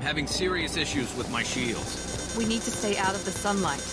having serious issues with my shields. We need to stay out of the sunlight.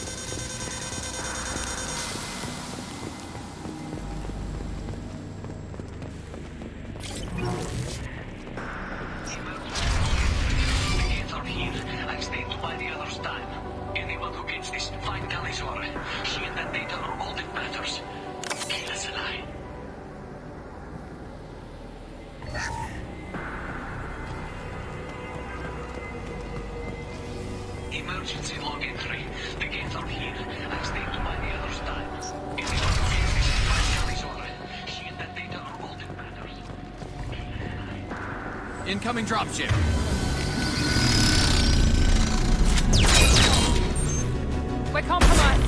Emergency log entry. The gates are here. I stayed to by the other side. Anyone who gets this find Kelly's order. She and that data are all that matters. Incoming dropship. We're compromised.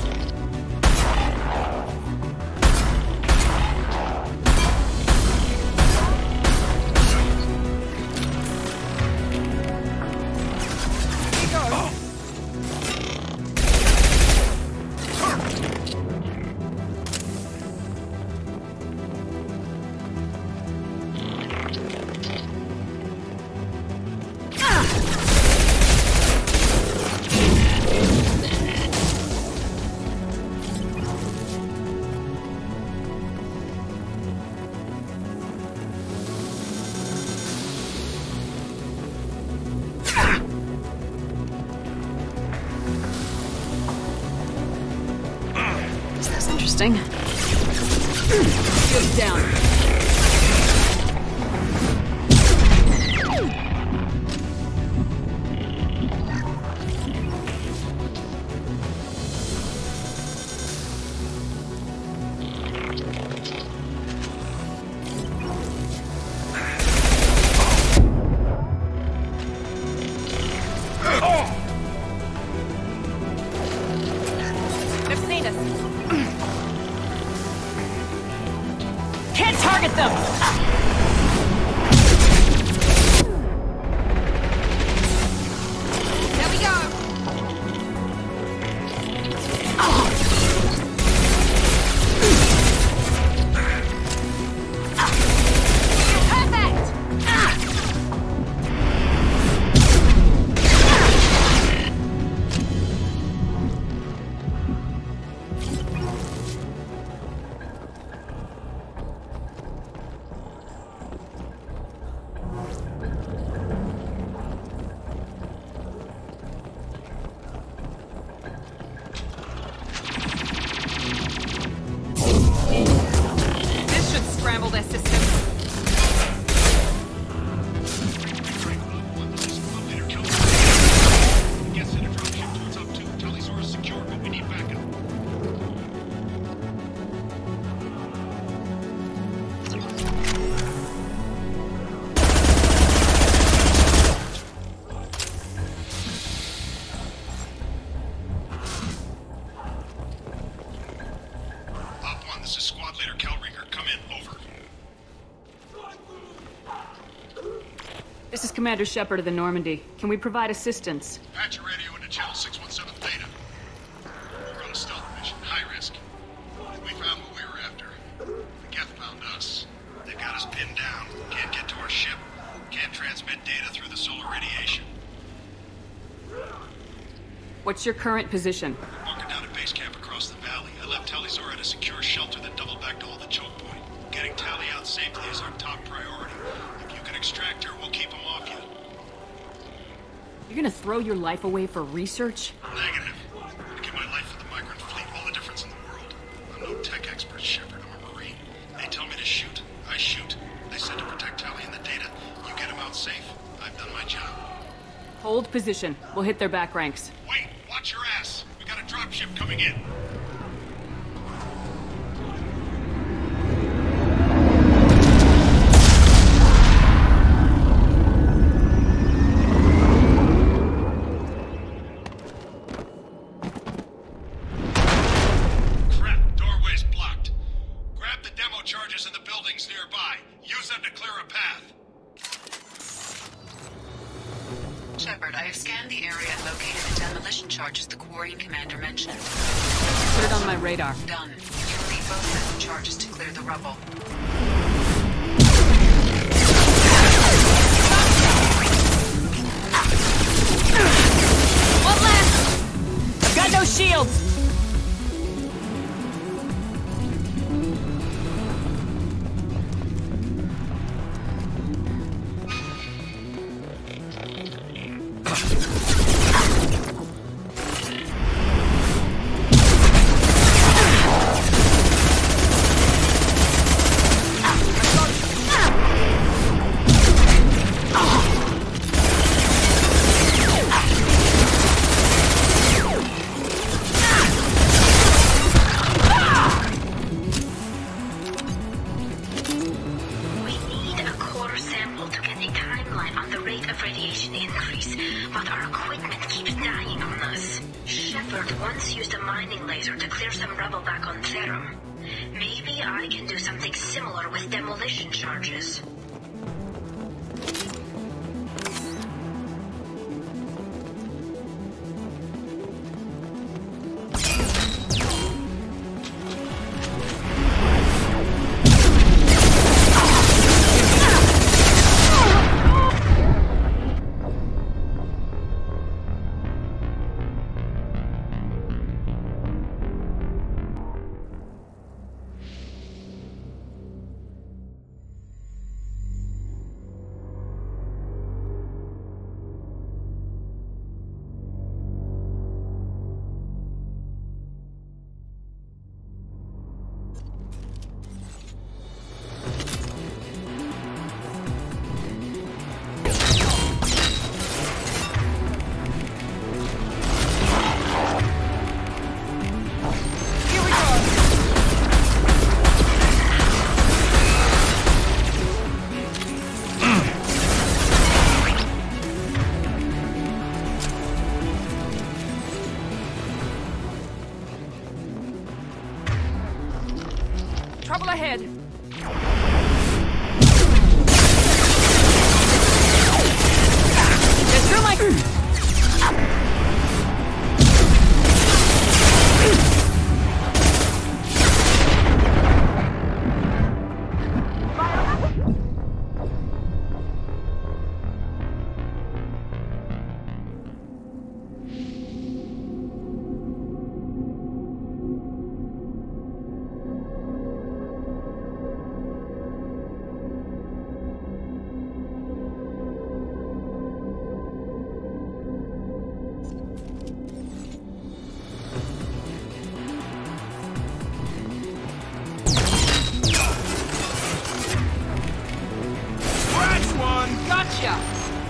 Interesting. Shields down. They've seen us. Can't target them! There we go! Perfect! Scramble their system. Get sent a dropship towards up 2. Talisaur is secure, but we need backup. Op 1, this is Squad Leader Calringer. Come in, over. This is Commander Shepard of the Normandy. Can we provide assistance? Patch your radio into channel 617 Theta. We're on a stealth mission, high risk. We found what we were after. The Geth found us. They've got us pinned down. Can't get to our ship. Can't transmit data through the solar radiation. What's your current position? Bunker down at base camp across the valley. I left Talisaur at a secure shelter that doubled back to hold the choke point. Getting Tali out safely is our top priority. If you can extract her, we'll keep him off you. You're gonna throw your life away for research? Negative. I give my life for the migrant fleet, all the difference in the world. I'm no tech expert, Shepard. I'm a Marine. They tell me to shoot. I shoot. They said to protect Tali and the data. You get him out safe. I've done my job. Hold position. We'll hit their back ranks. Wait! Watch your ass! We got a dropship coming in. Shepard, I have scanned the area and located the demolition charges the Quarian commander mentioned. Put it on my radar. Done. You'll need both sets of charges to clear the rubble. shields! Trouble ahead. Get through my...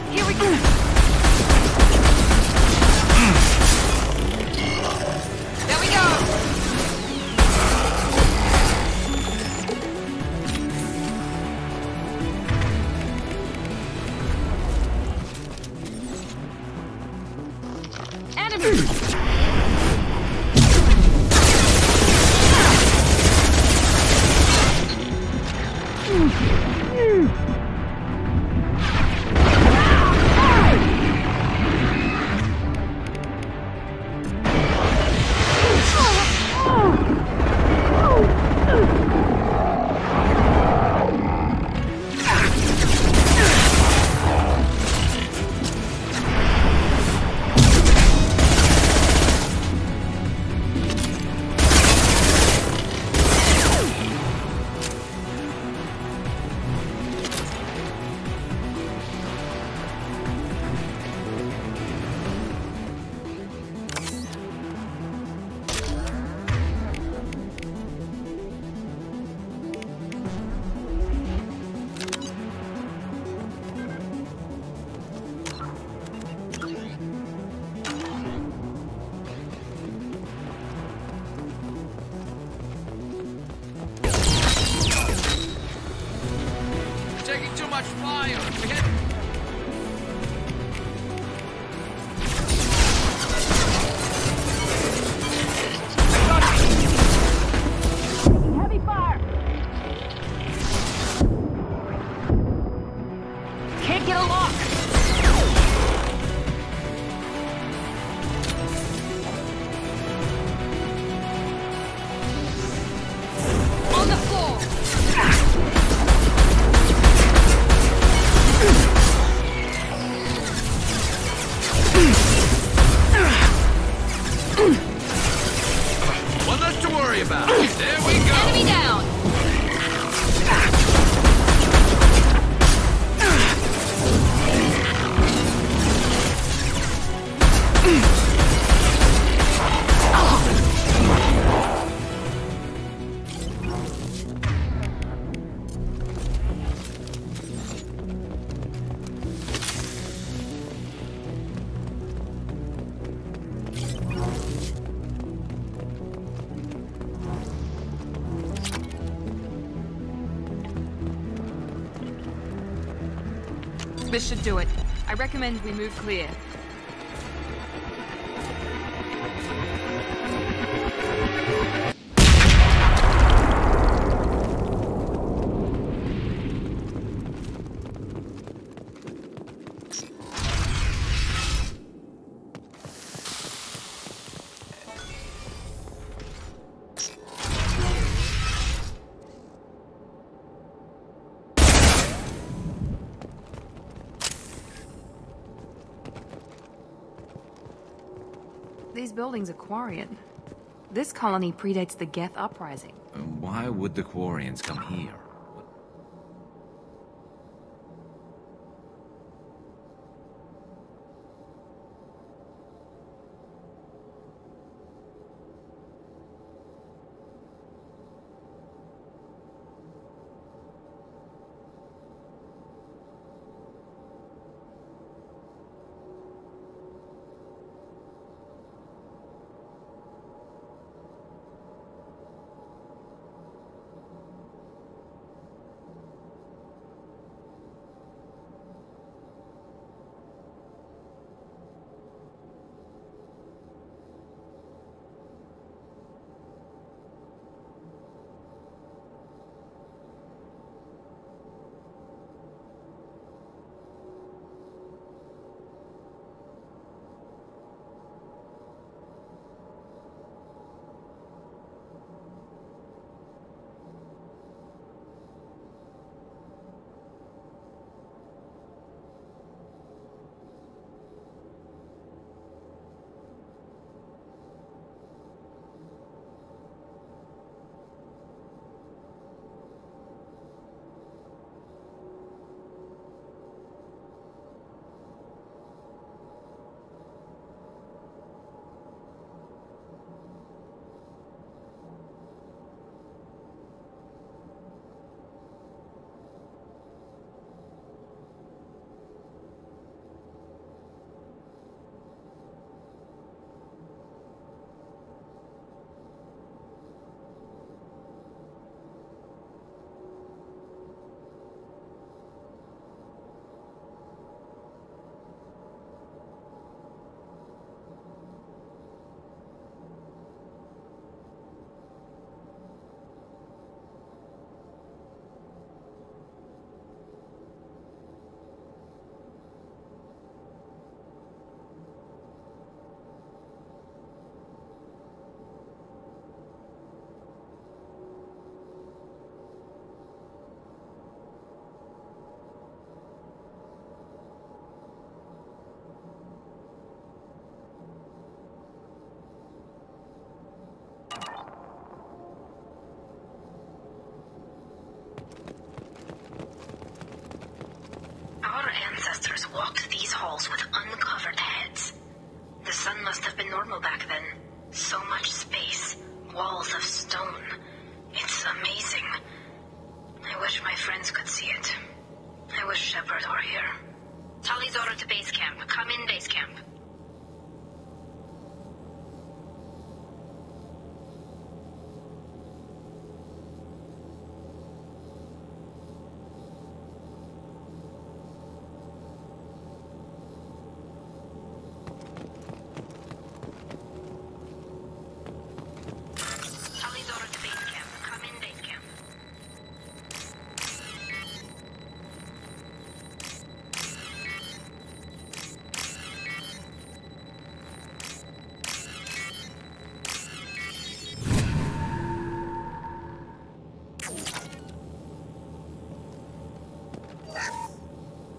Here we go! There we go! Enemy! Taking too much fire. We hit. Heavy fire! Can't get a lock! On the floor! worry about it. There we go. Enemy down! This should do it. I recommend we move clear. These buildings are Quarian. This colony predates the Geth uprising. Why would the Quarians come here? walked these halls with uncovered heads. The sun must have been normal back then. So much space, walls of stone. It's amazing. I wish my friends could see it. I wish Shepard were here. Tully's order to base camp. Come in, base camp. Tully's order to base camp. Come in, base camp.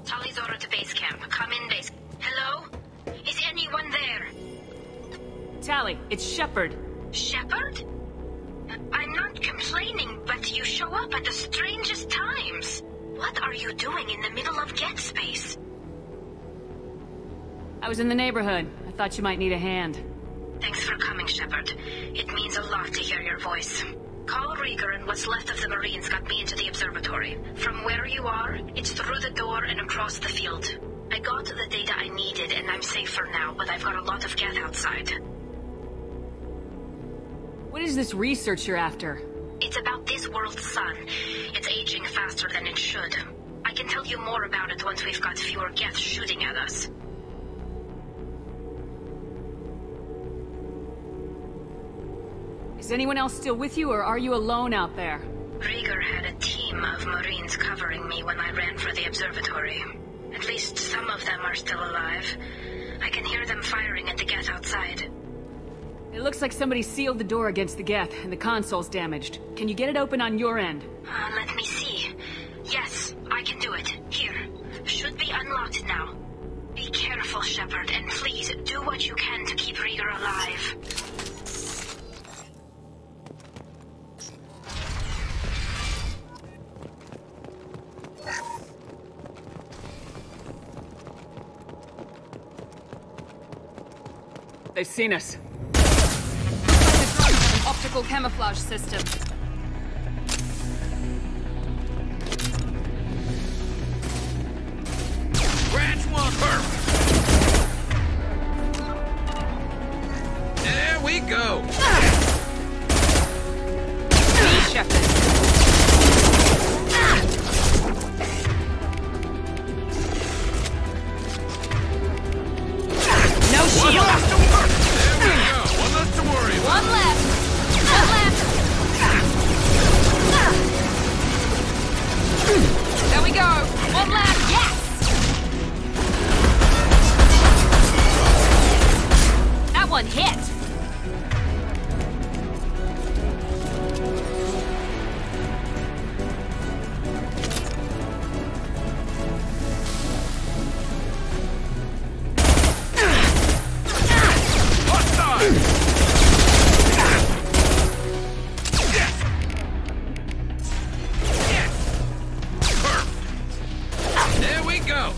Tully's order to base camp. Come in, base. Hello? Is anyone there? Tally, it's Shepard. Shepard? aren't complaining, but you show up at the strangest times. What are you doing in the middle of Get Space? I was in the neighborhood. I thought you might need a hand. Thanks for coming, Shepard. It means a lot to hear your voice. Call Rieger and what's left of the Marines got me into the observatory. From where you are, it's through the door and across the field. I got the data I needed and I'm safe for now, but I've got a lot of Geth outside. What is this research you're after? It's about this world's sun. It's aging faster than it should. I can tell you more about it once we've got fewer Geth shooting at us. Is anyone else still with you, or are you alone out there? Rieger had a team of Marines covering me when I ran for the observatory. At least some of them are still alive. I can hear them firing at the Geth outside. It looks like somebody sealed the door against the Geth, and the console's damaged. Can you get it open on your end? Let me see. Yes, I can do it. Here. Should be unlocked now. Be careful, Shepard, and please do what you can to keep Rieger alive. They've seen us. An optical camouflage system. Branch one, perfect. There we go. Me, Shepard. No One shield. left to work. There we go. One left to worry about. One left. One left. There we go. One left. Yes. That one hit. There we go.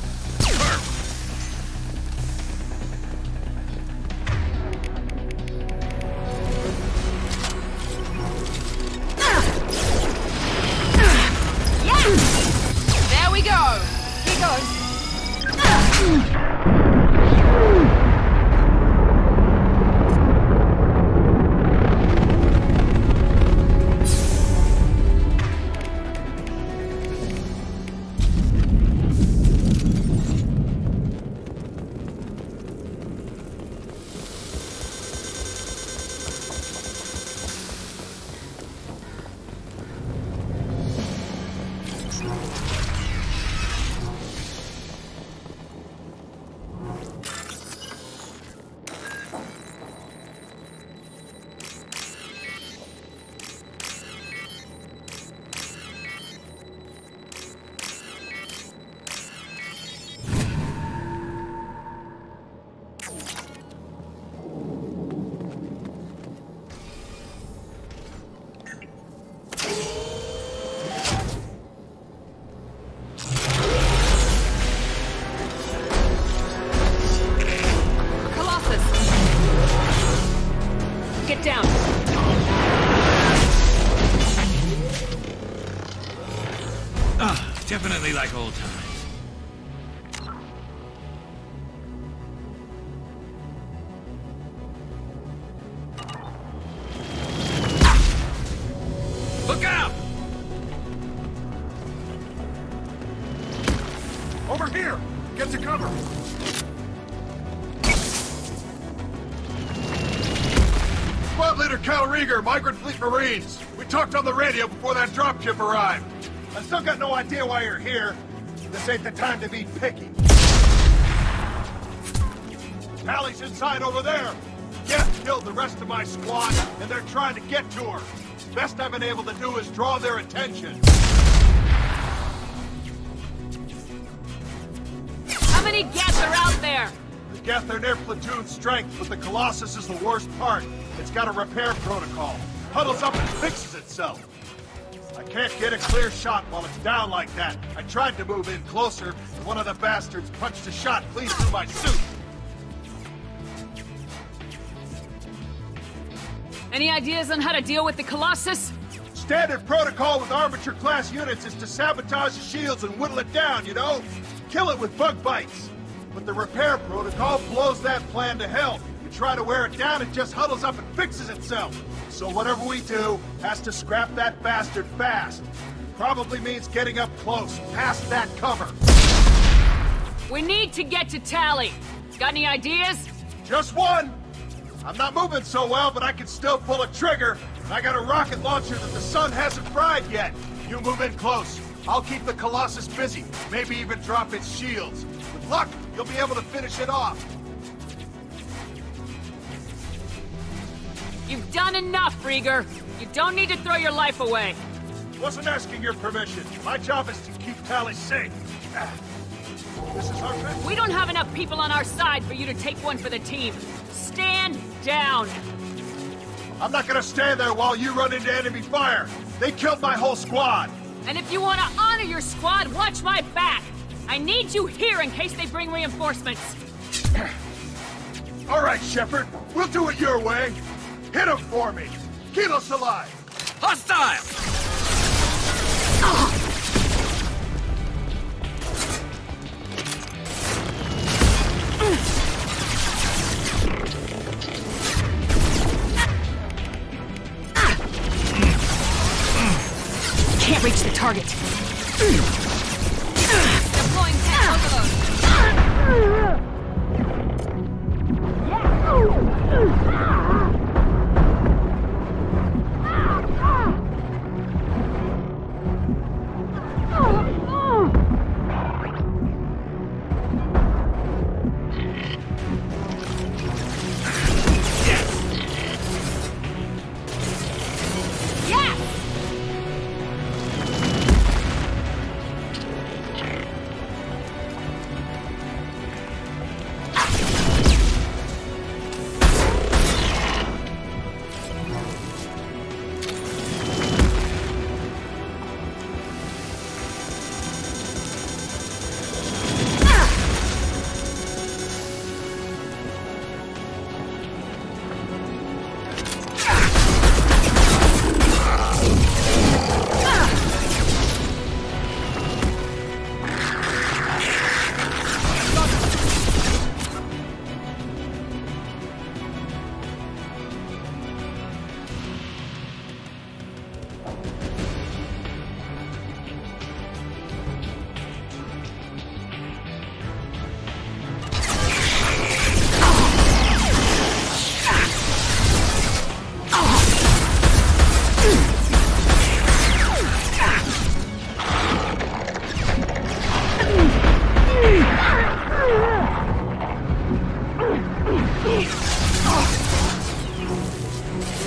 Perfect. There we go. Here goes. Get down! Definitely like old times. Look out! Over here! Get to cover! Squad leader Cal Rieger, Migrant Fleet Marines. We talked on the radio before that dropship arrived. I still got no idea why you're here. This ain't the time to be picky. Allie's inside over there. Geth killed the rest of my squad, and they're trying to get to her. Best I've been able to do is draw their attention. How many Geth are out there? The Geth are near platoon strength, but the Colossus is the worst part. It's got a repair protocol. huddles up and fixes itself. I can't get a clear shot while it's down like that. I tried to move in closer, and one of the bastards punched a shot clean through my suit. Any ideas on how to deal with the Colossus? Standard protocol with armature-class units is to sabotage the shields and whittle it down, you know? Kill it with bug bites. But the repair protocol blows that plan to hell. You try to wear it down, it just huddles up and fixes itself. So whatever we do has to scrap that bastard fast. Probably means getting up close, past that cover. We need to get to Tally. Got any ideas? Just one. I'm not moving so well, but I can still pull a trigger. And I got a rocket launcher that the sun hasn't fried yet. You move in close. I'll keep the Colossus busy, maybe even drop its shields. With luck, you'll be able to finish it off. You've done enough, Rieger. You don't need to throw your life away. Wasn't asking your permission. My job is to keep Tally safe. This is our best. We don't have enough people on our side for you to take one for the team. Stand down. I'm not gonna stand there while you run into enemy fire. They killed my whole squad. And if you want to honor your squad, watch my back. I need you here in case they bring reinforcements. All right, Shepard. We'll do it your way. Hit him for me. Keep us alive. Hostile! Can't reach the target. Deploying tank overload.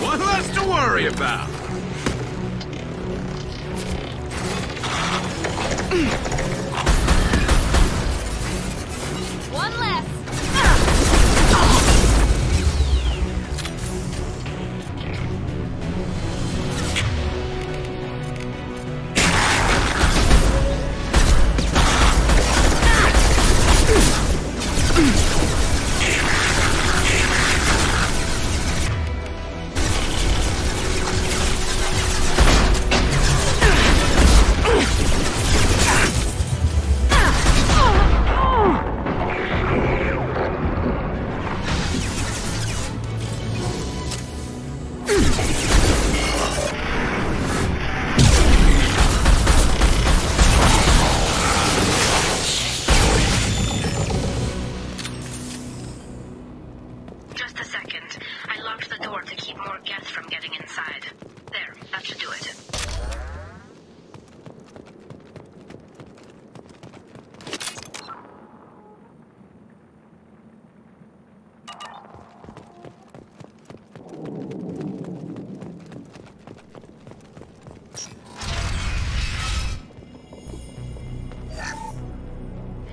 One less to worry about. One less. Just a second. I locked the door to keep more Geth from getting inside. There, that should do it.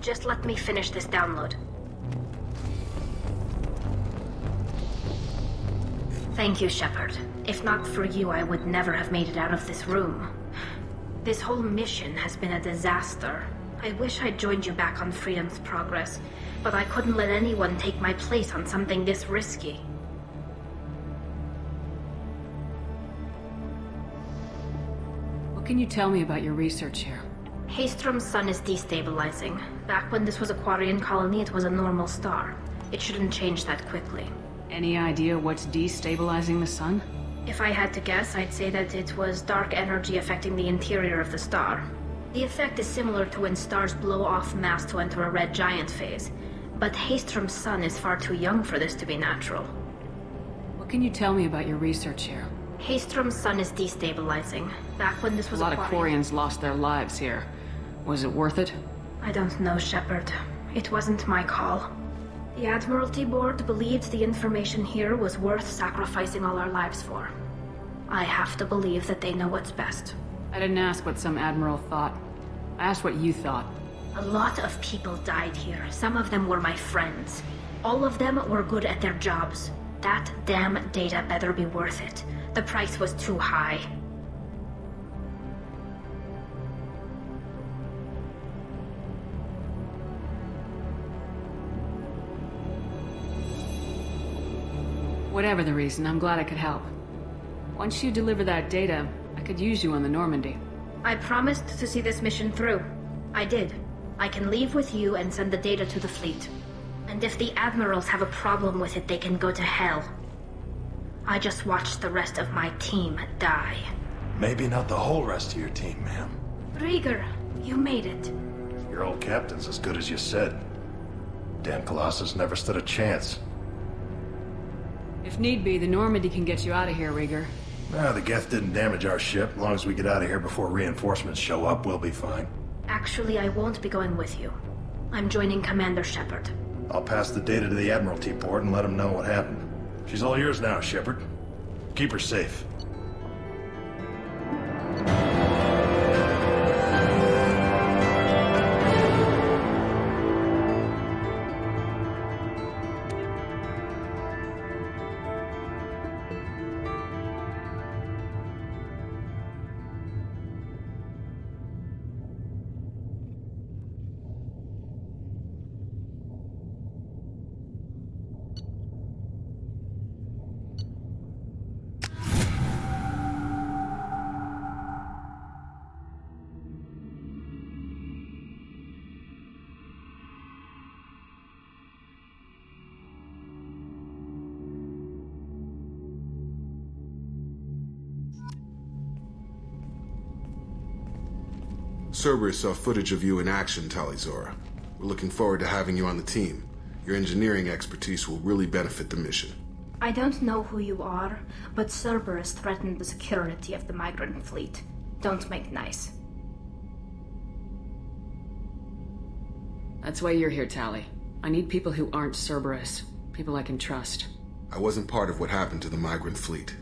Just let me finish this download. Thank you, Shepard. If not for you, I would never have made it out of this room. This whole mission has been a disaster. I wish I'd joined you back on Freedom's Progress, but I couldn't let anyone take my place on something this risky. What can you tell me about your research here? Haystrom's sun is destabilizing. Back when this was a Quarian colony, it was a normal star. It shouldn't change that quickly. Any idea what's destabilizing the sun? If I had to guess, I'd say that it was dark energy affecting the interior of the star. The effect is similar to when stars blow off mass to enter a red giant phase, but Haystrom's sun is far too young for this to be natural. What can you tell me about your research here? Haystrom's sun is destabilizing. Back when this was A lot of Quarian... Quarians lost their lives here. Was it worth it? I don't know, Shepard. It wasn't my call. The Admiralty Board believed the information here was worth sacrificing all our lives for. I have to believe that they know what's best. I didn't ask what some admiral thought. I asked what you thought. A lot of people died here. Some of them were my friends. All of them were good at their jobs. That damn data better be worth it. The price was too high. Whatever the reason, I'm glad I could help. Once you deliver that data, I could use you on the Normandy. I promised to see this mission through. I did. I can leave with you and send the data to the fleet. And if the admirals have a problem with it, they can go to hell. I just watched the rest of my team die. Maybe not the whole rest of your team, ma'am. Rieger, you made it. Your old captain's as good as you said. Damn Colossus never stood a chance. If need be, the Normandy can get you out of here, Rieger. Nah, the Geth didn't damage our ship. As long as we get out of here before reinforcements show up, we'll be fine. Actually, I won't be going with you. I'm joining Commander Shepard. I'll pass the data to the Admiralty Board and let them know what happened. She's all yours now, Shepard. Keep her safe. Cerberus saw footage of you in action, Talizora. We're looking forward to having you on the team. Your engineering expertise will really benefit the mission. I don't know who you are, but Cerberus threatened the security of the migrant fleet. Don't make nice. That's why you're here, Tali. I need people who aren't Cerberus. People I can trust. I wasn't part of what happened to the migrant fleet,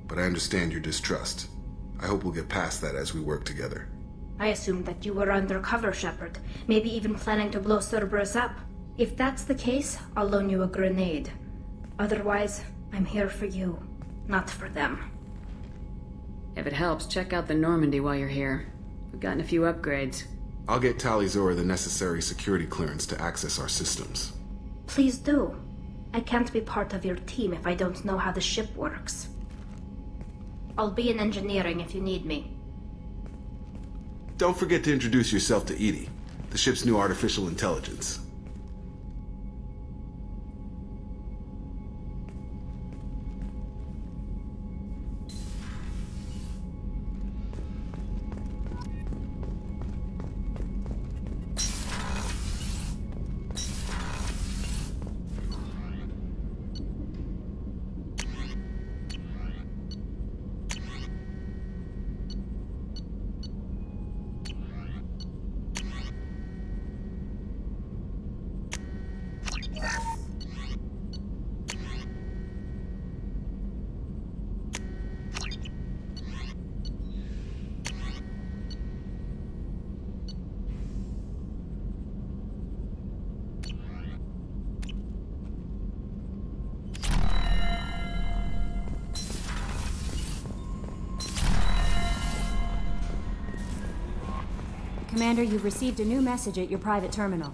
but I understand your distrust. I hope we'll get past that as we work together. I assumed that you were undercover, Shepard. Maybe even planning to blow Cerberus up. If that's the case, I'll loan you a grenade. Otherwise, I'm here for you, not for them. If it helps, check out the Normandy while you're here. We've gotten a few upgrades. I'll get Talizora the necessary security clearance to access our systems. Please do. I can't be part of your team if I don't know how the ship works. I'll be in engineering if you need me. Don't forget to introduce yourself to Edie, the ship's new artificial intelligence. Commander, you've received a new message at your private terminal.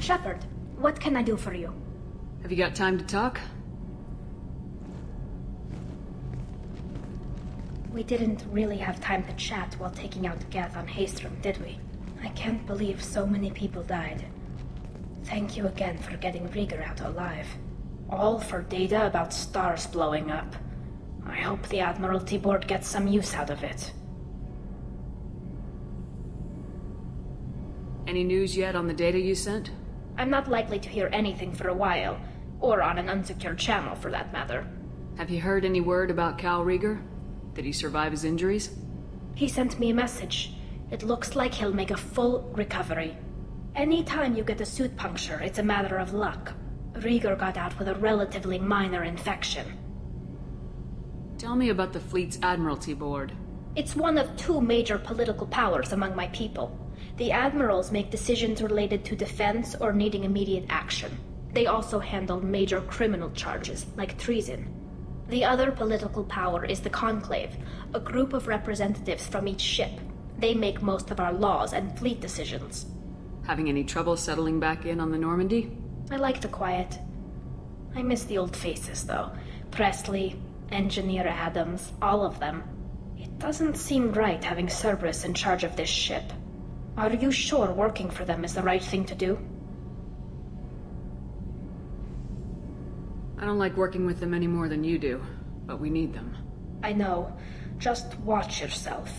Shepard, what can I do for you? Have you got time to talk? We didn't really have time to chat while taking out Geth on Haestrom, did we? I can't believe so many people died. Thank you again for getting Rieger out alive. All for data about stars blowing up. I hope the Admiralty Board gets some use out of it. Any news yet on the data you sent? I'm not likely to hear anything for a while, or on an unsecured channel for that matter. Have you heard any word about Cal Rieger? Did he survive his injuries? He sent me a message. It looks like he'll make a full recovery. Anytime you get a suit puncture, it's a matter of luck. Rieger got out with a relatively minor infection. Tell me about the fleet's Admiralty Board. It's one of two major political powers among my people. The admirals make decisions related to defense or needing immediate action. They also handle major criminal charges, like treason. The other political power is the Conclave, a group of representatives from each ship. They make most of our laws and fleet decisions. Having any trouble settling back in on the Normandy? I like the quiet. I miss the old faces, though. Presley, Engineer Adams, all of them. It doesn't seem right having Cerberus in charge of this ship. Are you sure working for them is the right thing to do? I don't like working with them any more than you do, but we need them. I know. Just watch yourself.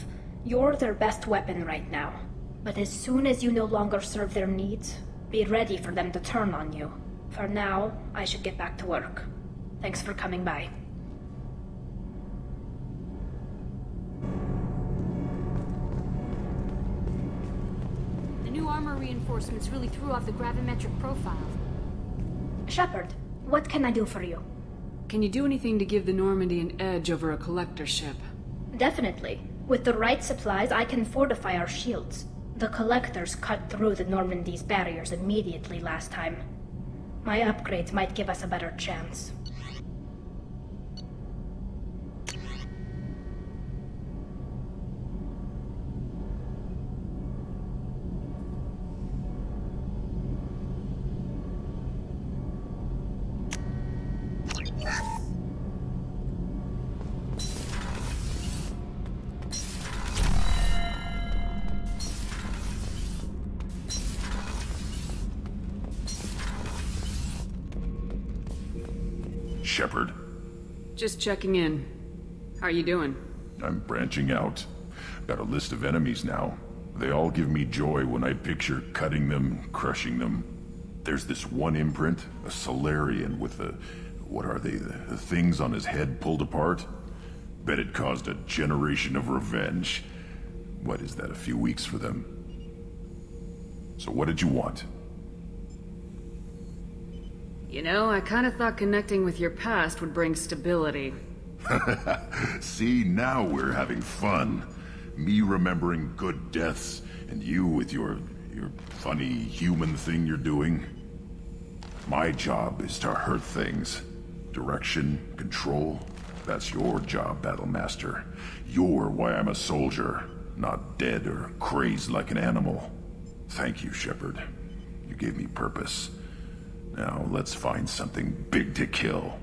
You're their best weapon right now. But as soon as you no longer serve their needs, be ready for them to turn on you. For now, I should get back to work. Thanks for coming by. The new armor reinforcements really threw off the gravimetric profile. Shepard, what can I do for you? Can you do anything to give the Normandy an edge over a collector ship? Definitely. With the right supplies, I can fortify our shields. The collectors cut through the Normandy's barriers immediately last time. My upgrades might give us a better chance. Shepard. Just checking in. How are you doing? I'm branching out. Got a list of enemies now. They all give me joy when I picture cutting them, crushing them. There's this one imprint, a Solarian with the... what are they? The things on his head pulled apart? Bet it caused a generation of revenge. What is that, a few weeks for them? So what did you want? You know, I kind of thought connecting with your past would bring stability. See, now we're having fun. Me remembering good deaths, and you with your funny human thing you're doing. My job is to hurt things. Direction, control, that's your job, Battlemaster. You're why I'm a soldier, not dead or crazed like an animal. Thank you, Shepard. You gave me purpose. Now, let's find something big to kill.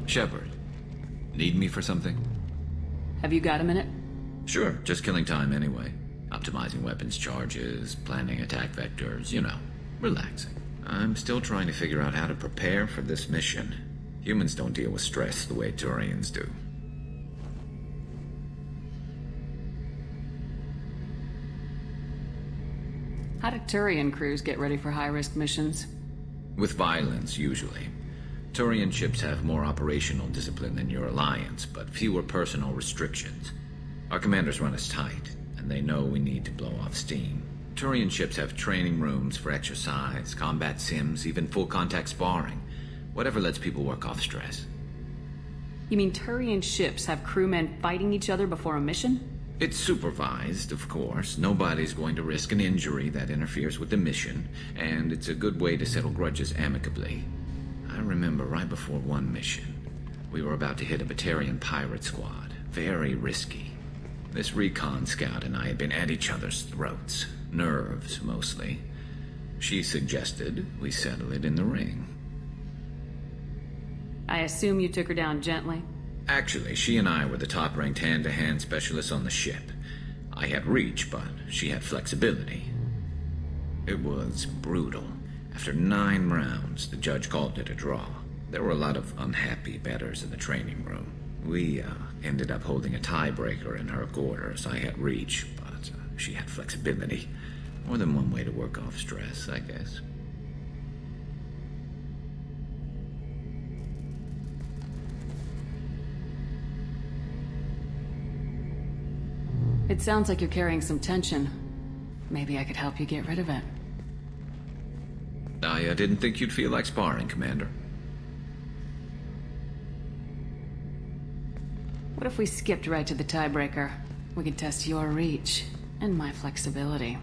Shepard, need me for something? Have you got a minute? Sure, just killing time anyway. Optimizing weapons charges, planning attack vectors, you know, relaxing. I'm still trying to figure out how to prepare for this mission. Humans don't deal with stress the way Turians do. How do Turian crews get ready for high-risk missions? With violence, usually. Turian ships have more operational discipline than your alliance, but fewer personal restrictions. Our commanders run us tight, and they know we need to blow off steam. Turian ships have training rooms for exercise, combat sims, even full-contact sparring. Whatever lets people work off stress. You mean Turian ships have crewmen fighting each other before a mission? It's supervised, of course. Nobody's going to risk an injury that interferes with the mission, and it's a good way to settle grudges amicably. I remember right before one mission, we were about to hit a Batarian pirate squad. Very risky. This recon scout and I had been at each other's throats. Nerves, mostly. She suggested we settle it in the ring. I assume you took her down gently? Actually, she and I were the top-ranked hand-to-hand specialists on the ship. I had reach, but she had flexibility. It was brutal. After 9 rounds, the judge called it a draw. There were a lot of unhappy bettors in the training room. We ended up holding a tiebreaker in her quarters. I had reach, but she had flexibility. More than one way to work off stress, I guess. It sounds like you're carrying some tension. Maybe I could help you get rid of it. I didn't think you'd feel like sparring, Commander. What if we skipped right to the tiebreaker? We could test your reach and my flexibility.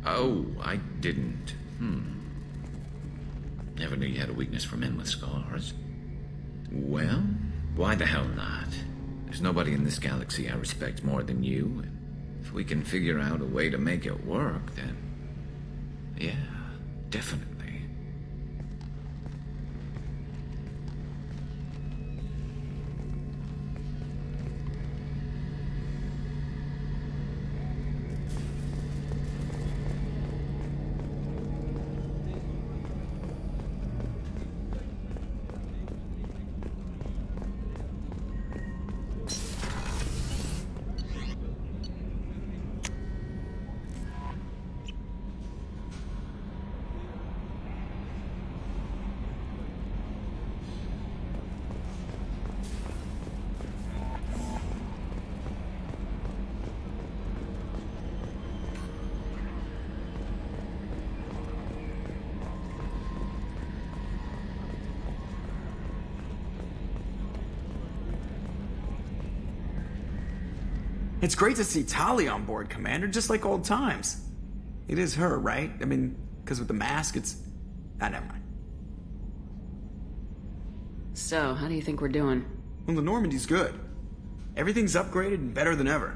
Oh, I didn't. Never knew you had a weakness for men with scars. Well, why the hell not? There's nobody in this galaxy I respect more than you, and if we can figure out a way to make it work, then... yeah, definitely. It's great to see Tali on board, Commander, just like old times. It is her, right? I mean, because with the mask, it's... ah, never mind. So, how do you think we're doing? Well, the Normandy's good. Everything's upgraded and better than ever.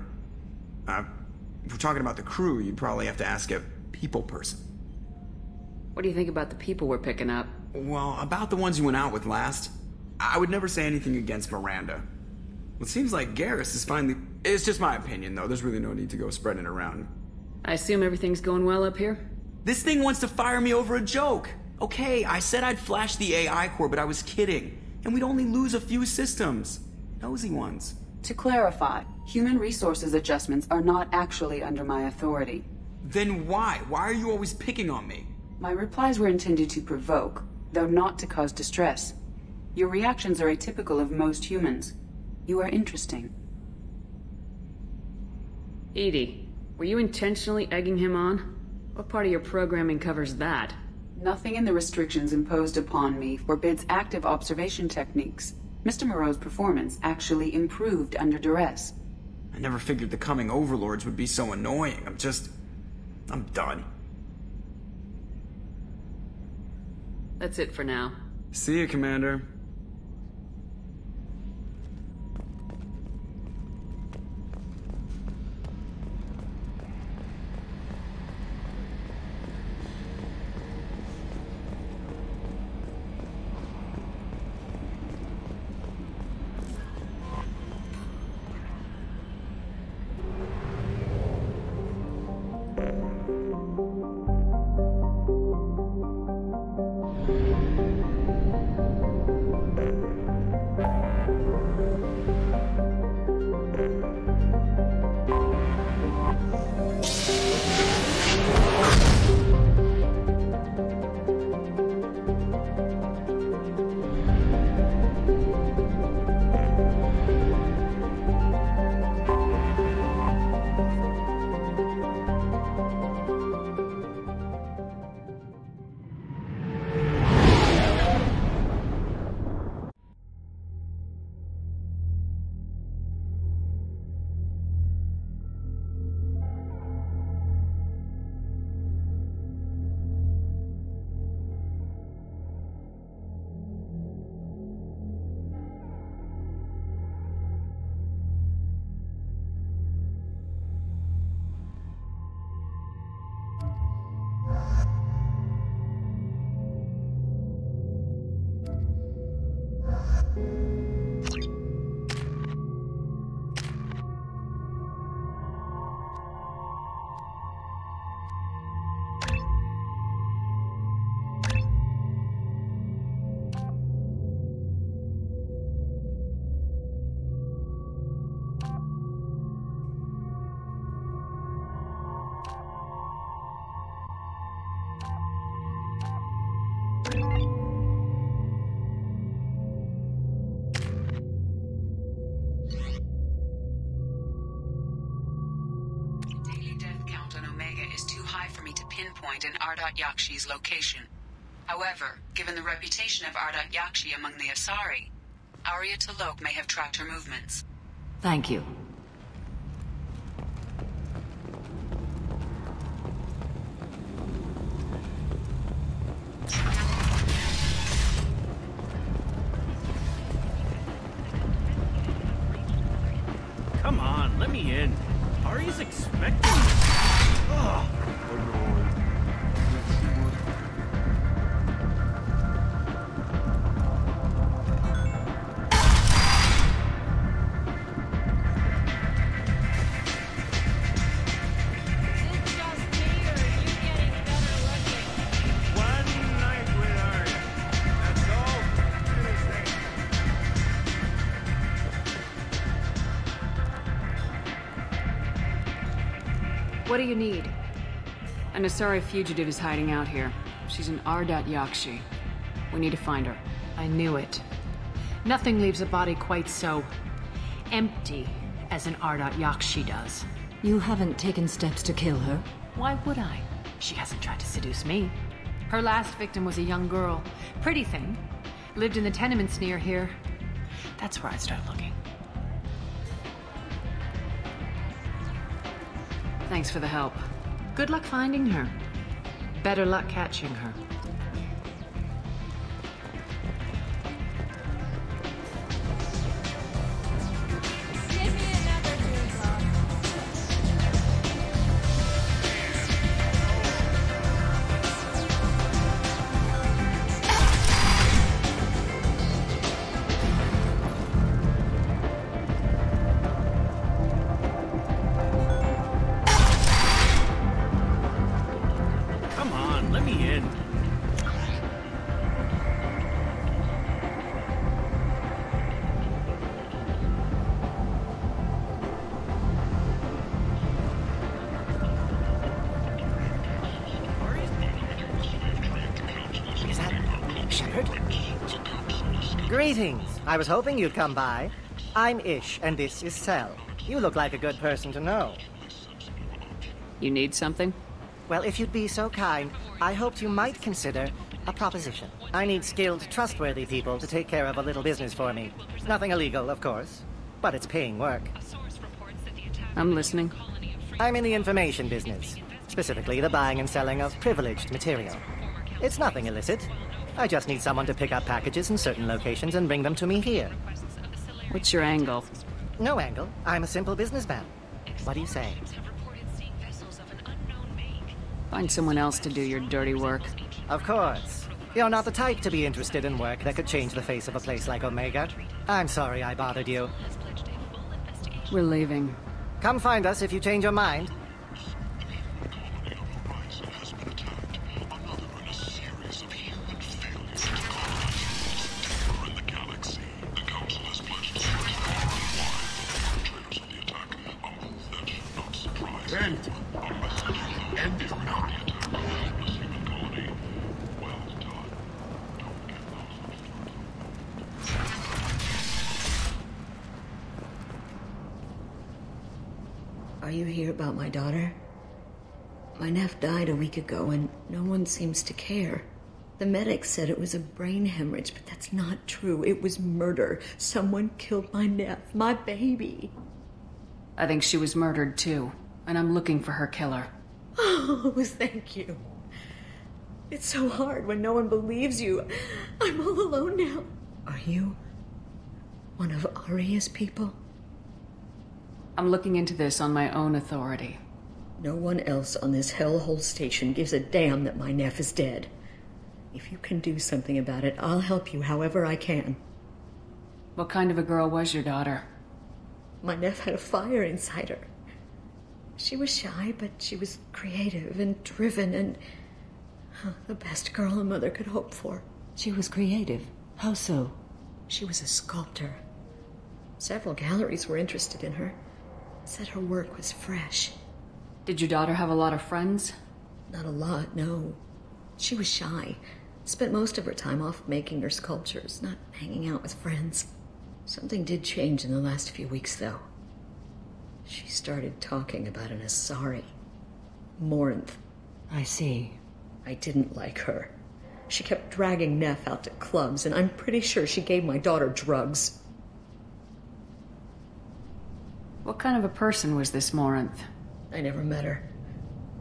If we're talking about the crew, you'd probably have to ask a people person. What do you think about the people we're picking up? Well, about the ones you went out with last, I would never say anything against Miranda. Well, it seems like Garrus is finally... It's just my opinion, though. There's really no need to go spreading it around. I assume everything's going well up here? This thing wants to fire me over a joke. Okay, I said I'd flash the AI core, but I was kidding. And we'd only lose a few systems. Nosy ones. To clarify, human resources adjustments are not actually under my authority. Then why? Why are you always picking on me? My replies were intended to provoke, though not to cause distress. Your reactions are atypical of most humans. You are interesting. Edie, were you intentionally egging him on? What part of your programming covers that? Nothing in the restrictions imposed upon me forbids active observation techniques. Mr. Moreau's performance actually improved under duress. I never figured the coming overlords would be so annoying. I'm done. That's it for now. See you, Commander. high for me to pinpoint an Ardat Yakshi's location. However, given the reputation of Ardat Yakshi among the Asari, Arya T'Loak may have tracked her movements. Thank you. Come on, let me in. Ari's expecting me. Ugh. What do you need? An Asari fugitive is hiding out here. She's an Ardat Yakshi. We need to find her. I knew it. Nothing leaves a body quite so empty as an Ardat Yakshi does. You haven't taken steps to kill her? Why would I? She hasn't tried to seduce me. Her last victim was a young girl. Pretty thing. Lived in the tenements near here. That's where I start looking. Thanks for the help. Good luck finding her. Better luck catching her. Greetings. I was hoping you'd come by. I'm Ish, and this is Sel. You look like a good person to know. You need something? Well, if you'd be so kind, I hoped you might consider a proposition. I need skilled, trustworthy people to take care of a little business for me. Nothing illegal, of course, but it's paying work. I'm listening. I'm in the information business, specifically the buying and selling of privileged material. It's nothing illicit. I just need someone to pick up packages in certain locations and bring them to me here. What's your angle? No angle. I'm a simple businessman. What do you say? Find someone else to do your dirty work. Of course. You're not the type to be interested in work that could change the face of a place like Omega. I'm sorry I bothered you. We're leaving. Come find us if you change your mind. Are you here about my daughter? My nephew died a week ago and no one seems to care. The medics said it was a brain hemorrhage, but that's not true. It was murder. Someone killed my nephew, my baby. I think she was murdered too, and I'm looking for her killer. Oh, thank you. It's so hard when no one believes you. I'm all alone now. Are you one of Arya's people? I'm looking into this on my own authority. No one else on this hellhole station gives a damn that my nephew is dead. If you can do something about it, I'll help you however I can. What kind of a girl was your daughter? My nephew had a fire inside her. She was shy, but she was creative and driven and the best girl a mother could hope for. She was creative? How so? She was a sculptor. Several galleries were interested in her. Said her work was fresh. Did your daughter have a lot of friends? Not a lot, no. She was shy. Spent most of her time off making her sculptures, not hanging out with friends. Something did change in the last few weeks, though. She started talking about an Asari. Morinth. I see. I didn't like her. She kept dragging Neff out to clubs, and I'm pretty sure she gave my daughter drugs. What kind of a person was this Morinth? I never met her.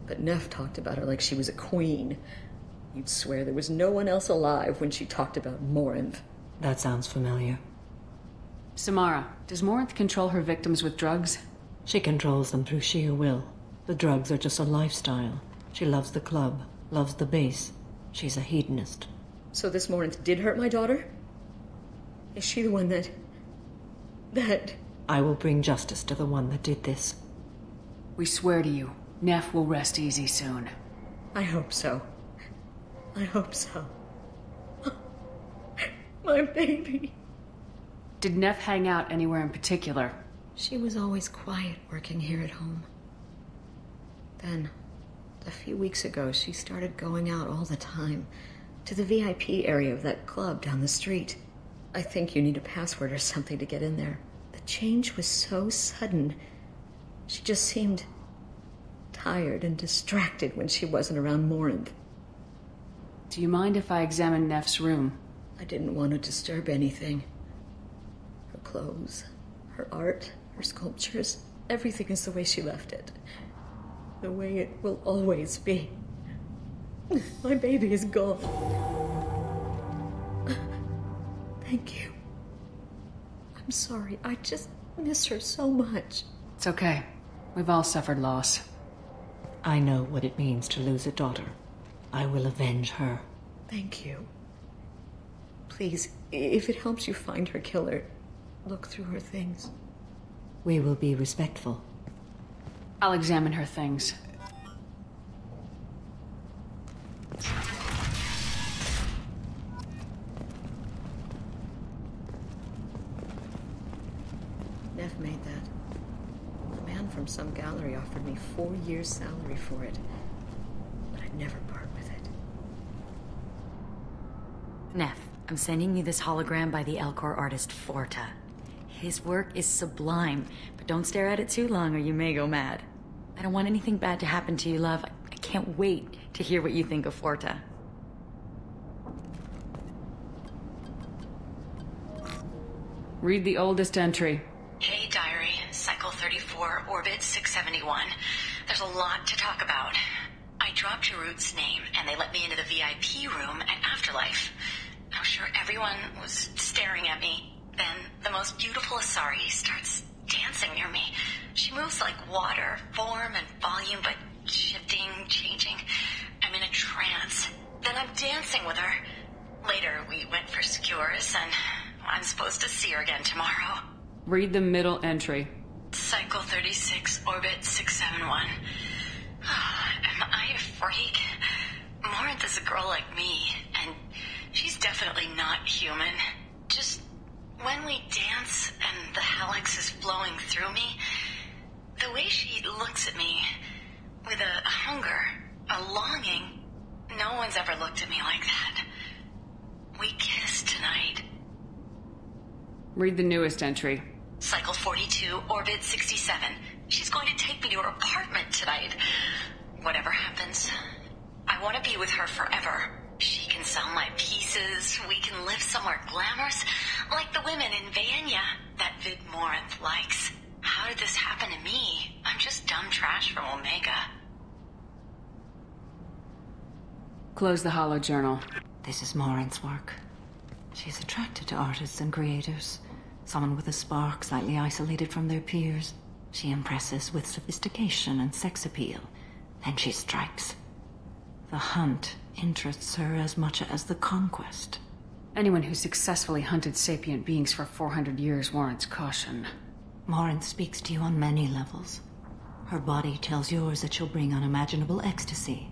But Neff talked about her like she was a queen. You'd swear there was no one else alive when she talked about Morinth. That sounds familiar. Samara, does Morinth control her victims with drugs? She controls them through sheer will. The drugs are just a lifestyle. She loves the club, loves the base. She's a hedonist. So this Morinth did hurt my daughter? Is she the one that... I will bring justice to the one that did this. We swear to you, Neff will rest easy soon. I hope so. I hope so. My baby. Did Neff hang out anywhere in particular? She was always quiet working here at home. Then, a few weeks ago, she started going out all the time to the VIP area of that club down the street. I think you need a password or something to get in there. The change was so sudden. She just seemed tired and distracted when she wasn't around Morinth. Do you mind if I examine Neff's room? I didn't want to disturb anything. Her clothes, her art, her sculptures, everything is the way she left it. The way it will always be. My baby is gone. Thank you. I'm sorry. I just miss her so much. It's okay. We've all suffered loss. I know what it means to lose a daughter. I will avenge her. Thank you. Please, if it helps you find her killer, look through her things. We will be respectful. I'll examine her things. Neff made that. A man from some gallery offered me 4 years' salary for it, but I'd never part with it. Neff, I'm sending you this hologram by the Elcor artist Forta. His work is sublime, but don't stare at it too long or you may go mad. I don't want anything bad to happen to you, love. I can't wait to hear what you think of Forta. Read the oldest entry. Hey, diary. Cycle 34, orbit 671. There's a lot to talk about. I dropped Jarut's name, and they let me into the VIP room at Afterlife. I'm sure everyone was staring at me. Then the most beautiful Asari starts dancing near me. She moves like water, form and volume, but shifting, changing. I'm in a trance. Then I'm dancing with her. Later, we went for skewers, and I'm supposed to see her again tomorrow. Read the middle entry. Cycle 36, orbit 671. Am I a freak? Morinth is a girl like me, and she's definitely not human. Just when we dance and the helix is flowing through me, the way she looks at me with a hunger, a longing, no one's ever looked at me like that. We kissed tonight. Read the newest entry. Cycle 42, orbit 67. She's going to take me to her apartment tonight. Whatever happens, I want to be with her forever. She can sell my pieces. We can live somewhere glamorous, like the women in Vanya that Vid Morinth likes. How did this happen to me? I'm just dumb trash from Omega. Close the holo journal. This is Morinth's work. She's attracted to artists and creators. Someone with a spark, slightly isolated from their peers. She impresses with sophistication and sex appeal. Then she strikes. The hunt interests her as much as the conquest. Anyone who successfully hunted sapient beings for 400 years warrants caution. Morinth speaks to you on many levels. Her body tells yours that she'll bring unimaginable ecstasy.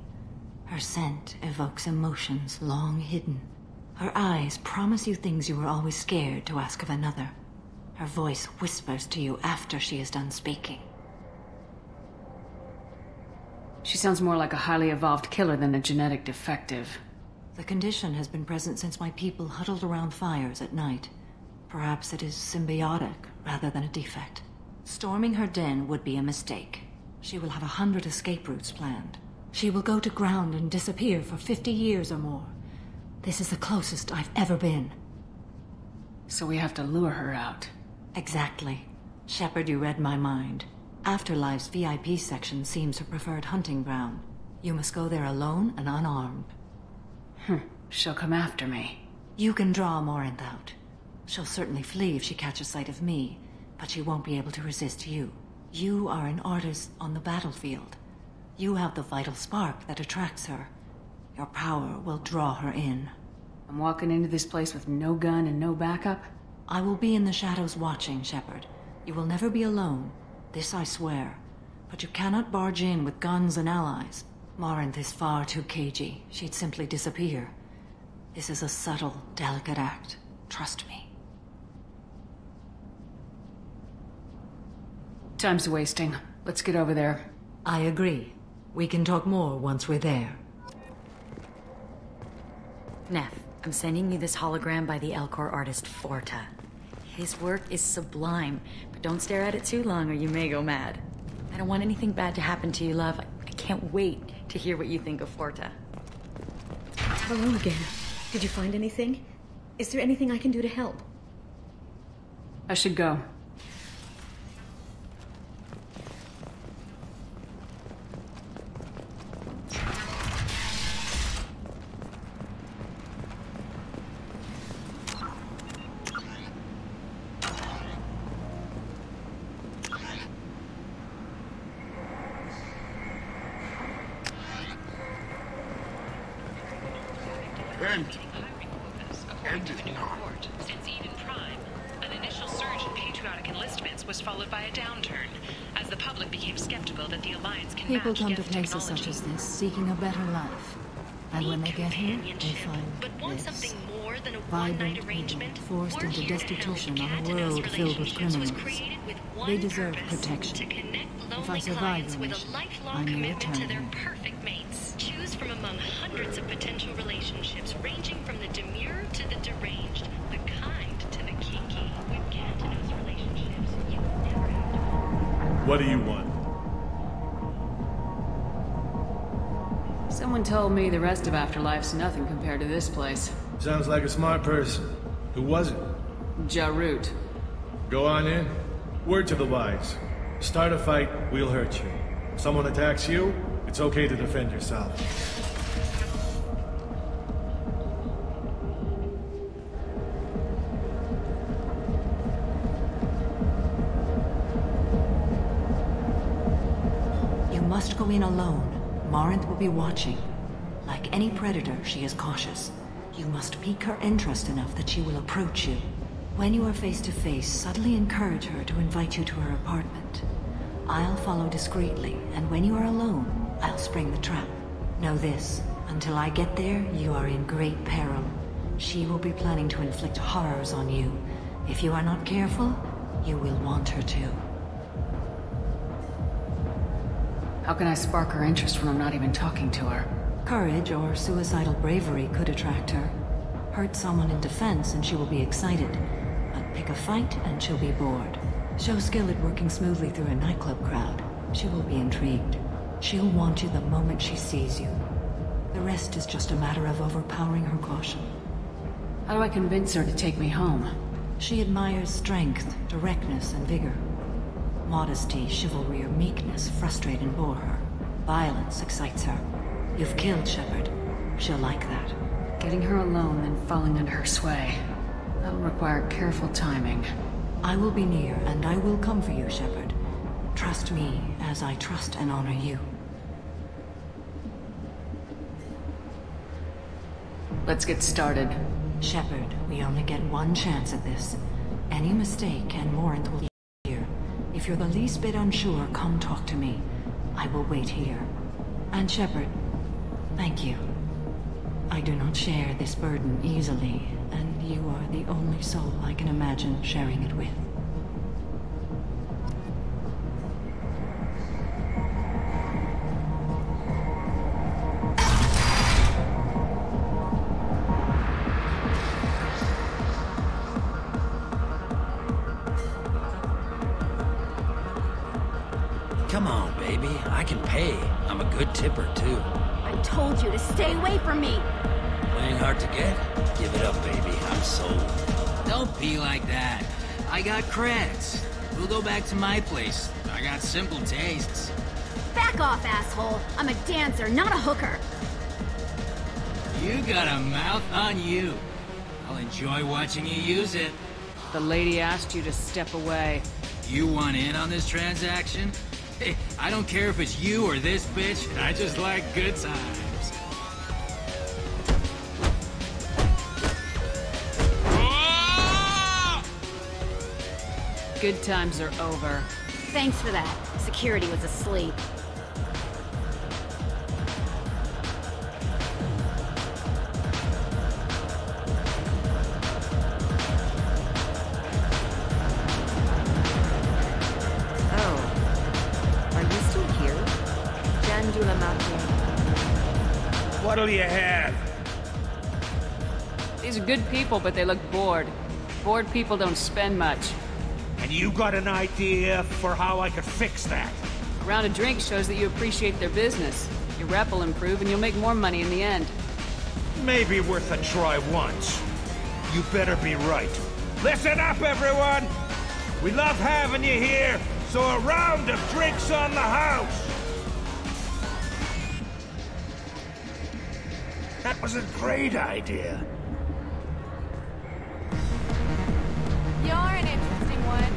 Her scent evokes emotions long hidden. Her eyes promise you things you were always scared to ask of another. Her voice whispers to you after she is done speaking. She sounds more like a highly evolved killer than a genetic defective. The condition has been present since my people huddled around fires at night. Perhaps it is symbiotic rather than a defect. Storming her den would be a mistake. She will have 100 escape routes planned. She will go to ground and disappear for 50 years or more. This is the closest I've ever been. So we have to lure her out. Exactly. Shepard, you read my mind. Afterlife's VIP section seems her preferred hunting ground. You must go there alone and unarmed. She'll come after me. You can draw Morinth out. She'll certainly flee if she catches sight of me, but she won't be able to resist you. You are an artist on the battlefield. You have the vital spark that attracts her. Your power will draw her in. I'm walking into this place with no gun and no backup? I will be in the shadows watching, Shepard. You will never be alone. This I swear. But you cannot barge in with guns and allies. Morinth is far too cagey. She'd simply disappear. This is a subtle, delicate act. Trust me. Time's wasting. Let's get over there. I agree. We can talk more once we're there. Neff, I'm sending you this hologram by the Elcor artist Forta. His work is sublime, but don't stare at it too long or you may go mad. I don't want anything bad to happen to you, love. I can't wait to hear what you think of Forta. Hello again. Did you find anything? Is there anything I can do to help? I should go. Since Eden Prime, an initial surge in patriotic enlistments was followed by a downturn, as the public became skeptical that the Alliance can People match come to Geth places such technology. as this, seeking a better life. And when they get here, they find But want this. something more than a Vibrant one-night people arrangement? forced We're into here to help. destitution on Cat a and Us world filled with Relationships was criminals. created with one They deserve purpose, protection. to connect If I lonely survive clients your with a mission, lifelong I may commitment to return their here. perfect mates. Choose from among hundreds of potential relationships, ranging from the demure to the deranged, the kind to the kinky. With Cat and Us Relationships, you never have to... What do you want? Someone told me the rest of Afterlife's nothing compared to this place. Sounds like a smart person. Who was it? Jarut. Go on in. Word to the wise. Start a fight, we'll hurt you. If someone attacks you, it's okay to defend yourself. You must go in alone. Morinth will be watching. Like any predator, she is cautious. You must pique her interest enough that she will approach you. When you are face to face, subtly encourage her to invite you to her apartment. I'll follow discreetly, and when you are alone, I'll spring the trap. Know this, until I get there, you are in great peril. She will be planning to inflict horrors on you. If you are not careful, you will want her to. How can I spark her interest when I'm not even talking to her? Courage or suicidal bravery could attract her. Hurt someone in defense and she will be excited. But pick a fight and she'll be bored. Show skill at working smoothly through a nightclub crowd. She will be intrigued. She'll want you the moment she sees you. The rest is just a matter of overpowering her caution. How do I convince her to take me home? She admires strength, directness, and vigor. Modesty, chivalry, or meekness frustrate and bore her. Violence excites her. You've killed Shepard. She'll like that. Getting her alone, then falling under her sway. That'll require careful timing. I will be near, and I will come for you, Shepard. Trust me as I trust and honor you. Let's get started. Shepard, we only get one chance at this. Any mistake and Morinth will be here. If you're the least bit unsure, come talk to me. I will wait here. And Shepard, thank you. I do not share this burden easily, and you are the only soul I can imagine sharing it with. Come on, baby. I can pay. I'm a good tipper, too. I told you to stay away from me! Playing hard to get? Give it up, baby. I'm sold. Don't be like that. I got creds. We'll go back to my place. I got simple tastes. Back off, asshole! I'm a dancer, not a hooker! You got a mouth on you. I'll enjoy watching you use it. The lady asked you to step away. You want in on this transaction? Hey, I don't care if it's you or this bitch. I just like good times. Good times are over. Thanks for that. Security was asleep. What'll you have? These are good people, but they look bored. Bored people don't spend much. And you got an idea for how I could fix that? A round of drinks shows that you appreciate their business. Your rep will improve and you'll make more money in the end. Maybe worth a try once. You better be right. Listen up, everyone! We love having you here, so a round of drinks on the house! That was a great idea. You're an interesting one.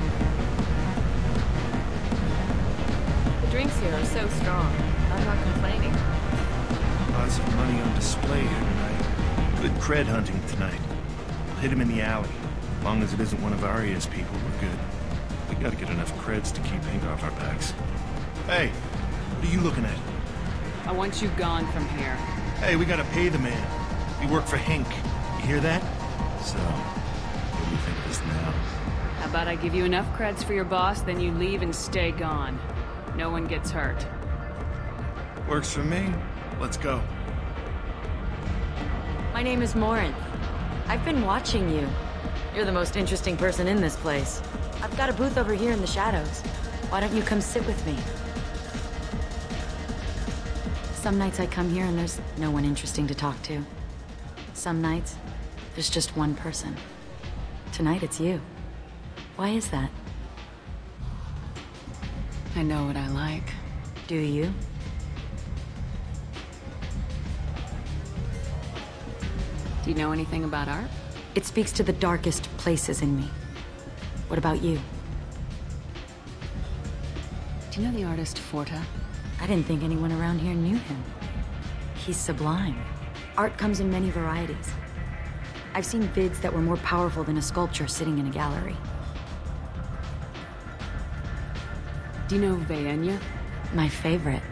The drinks here are so strong. I'm not complaining. Lots of money on display here tonight. Good cred hunting tonight. We'll hit him in the alley. As long as it isn't one of Arya's people, we're good. We gotta get enough creds to keep ink off our backs. Hey, what are you looking at? I want you gone from here. Hey, we gotta pay the man. We work for Hink. You hear that? So, what do you think of this now? How about I give you enough creds for your boss, then you leave and stay gone. No one gets hurt. Works for me. Let's go. My name is Morin. I've been watching you. You're the most interesting person in this place. I've got a booth over here in the shadows. Why don't you come sit with me? Some nights I come here and there's no one interesting to talk to. Some nights, there's just one person. Tonight it's you. Why is that? I know what I like. Do you? Do you know anything about art? It speaks to the darkest places in me. What about you? Do you know the artist Forta? I didn't think anyone around here knew him. He's sublime. Art comes in many varieties. I've seen vids that were more powerful than a sculpture sitting in a gallery. Do you know Vaenya? My favorite.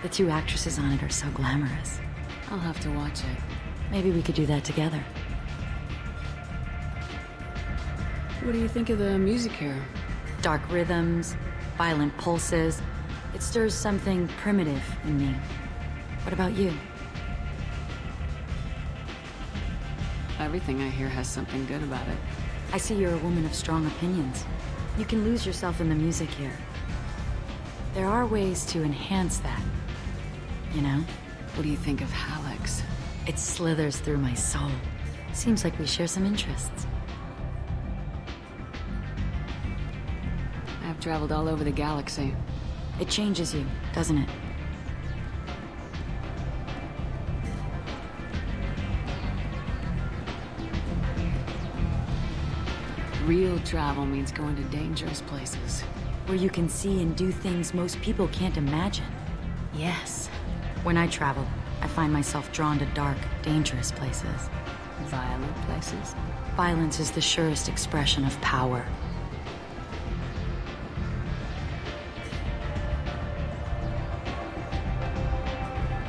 The two actresses on it are so glamorous. I'll have to watch it. Maybe we could do that together. What do you think of the music here? Dark rhythms, violent pulses. It stirs something primitive in me. What about you? Everything I hear has something good about it. I see you're a woman of strong opinions. You can lose yourself in the music here. There are ways to enhance that, you know? What do you think of Hallex? It slithers through my soul. Seems like we share some interests. I've traveled all over the galaxy. It changes you, doesn't it? Real travel means going to dangerous places. Where you can see and do things most people can't imagine. Yes. When I travel, I find myself drawn to dark, dangerous places. Violent places? Violence is the surest expression of power.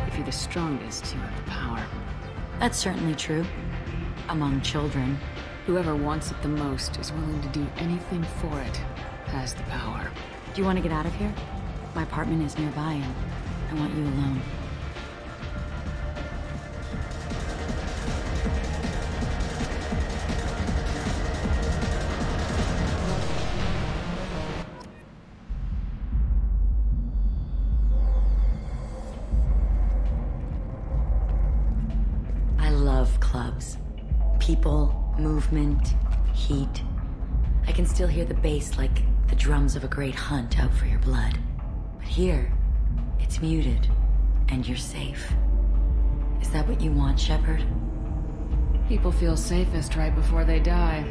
If you're the strongest, you have the power. That's certainly true. Among children. Whoever wants it the most is willing to do anything for it, has the power. Do you want to get out of here? My apartment is nearby and I want you alone. People, movement, heat. I can still hear the bass like the drums of a great hunt out for your blood. But here, it's muted, and you're safe. Is that what you want, Shepard? People feel safest right before they die.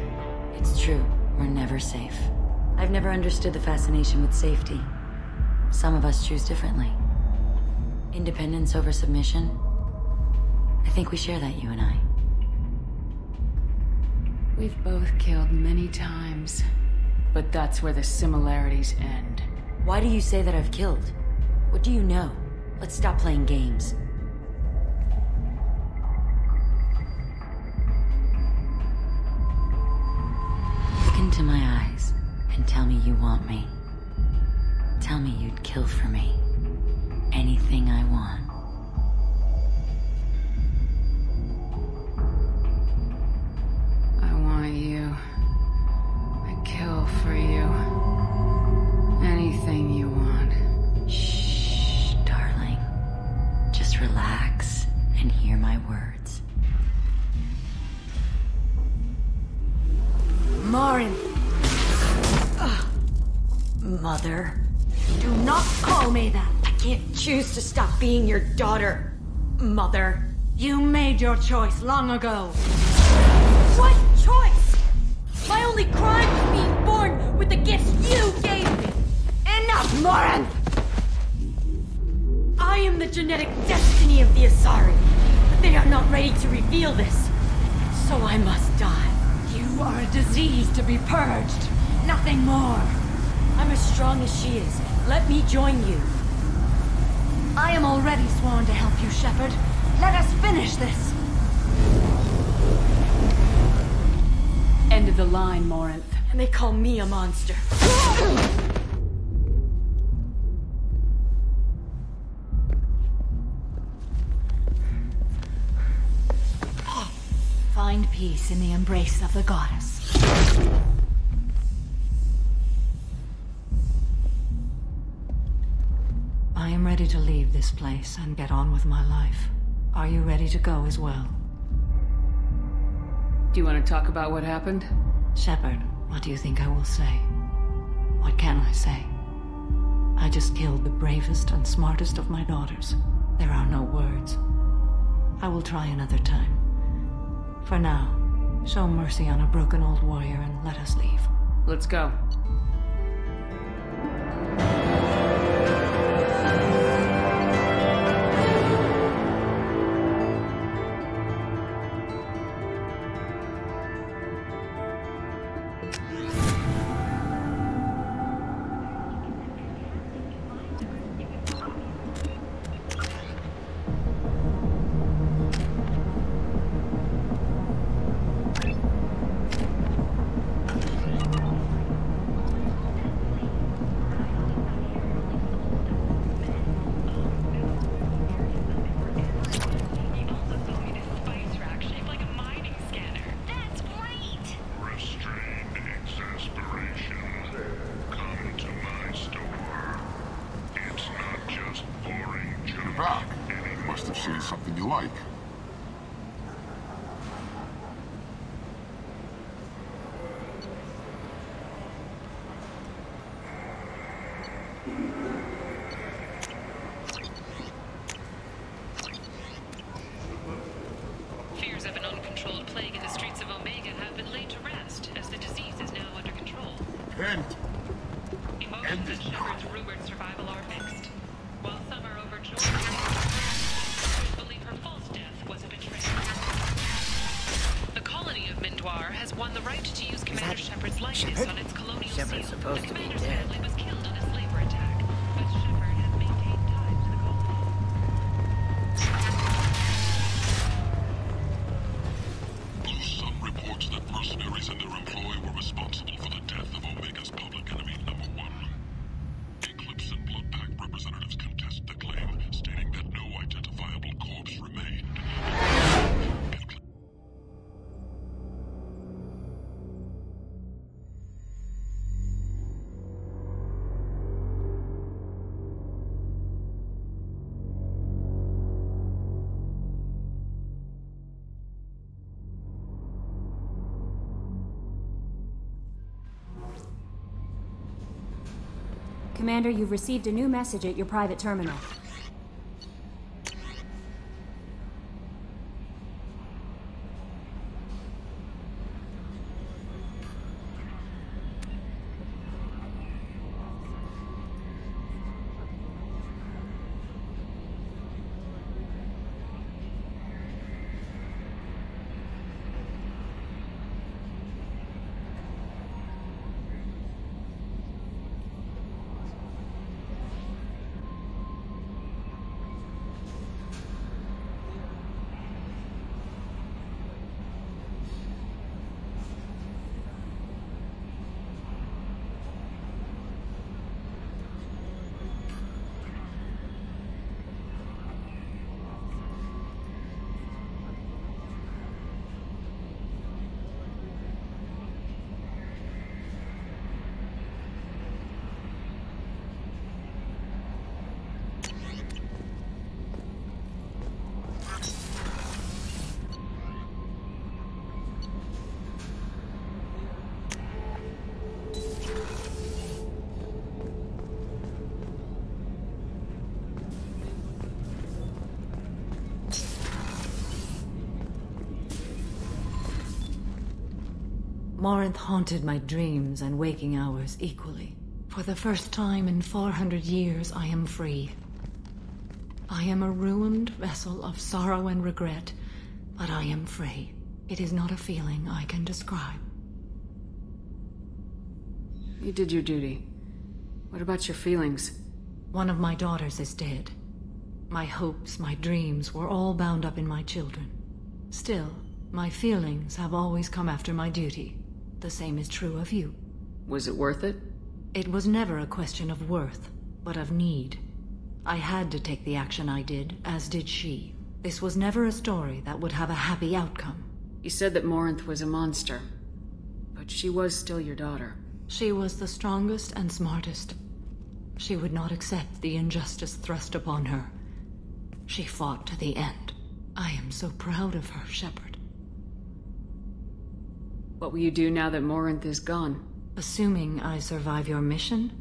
It's true. We're never safe. I've never understood the fascination with safety. Some of us choose differently. Independence over submission. I think we share that, you and I. We've both killed many times, but that's where the similarities end. Why do you say that I've killed? What do you know? Let's stop playing games. Look into my eyes and tell me you want me. Tell me you'd kill for me. Anything I want. I want you. I'd kill for you. Anything you want. Shh, darling. Just relax and hear my words. Morin! Mother. Do not call me that! I can't choose to stop being your daughter, Mother. You made your choice long ago. What choice? My only crime was being born with the gifts you gave me. Enough, Morin! I am the genetic destiny of the Asari, but they are not ready to reveal this, so I must die. You are a disease to be purged. Nothing more. I'm as strong as she is. Let me join you. I am already sworn to help you, Shepard. Let us finish this. End of the line, Morinth. And they call me a monster. Find peace in the embrace of the goddess. I am ready to leave this place and get on with my life. Are you ready to go as well? Do you want to talk about what happened? Shepard, what do you think I will say? What can I say? I just killed the bravest and smartest of my daughters. There are no words. I will try another time. For now, show mercy on a broken old warrior and let us leave. Let's go. Back. You must have seen something you like. Fears of an uncontrolled plague in the streets of Omega have been laid to rest, as the disease is now under control. End. Emotions and Shepard's rumored survival are mixed. While some are overjoyed, believe her false death Commander, you've received a new message at your private terminal. Morinth haunted my dreams and waking hours equally. For the first time in 400 years, I am free. I am a ruined vessel of sorrow and regret, but I am free. It is not a feeling I can describe. You did your duty. What about your feelings? One of my daughters is dead. My hopes, my dreams were all bound up in my children. Still, my feelings have always come after my duty. The same is true of you. Was it worth it? It was never a question of worth, but of need. I had to take the action I did, as did she. This was never a story that would have a happy outcome. You said that Morinth was a monster, but she was still your daughter. She was the strongest and smartest. She would not accept the injustice thrust upon her. She fought to the end. I am so proud of her, Shepard. What will you do now that Morinth is gone? Assuming I survive your mission,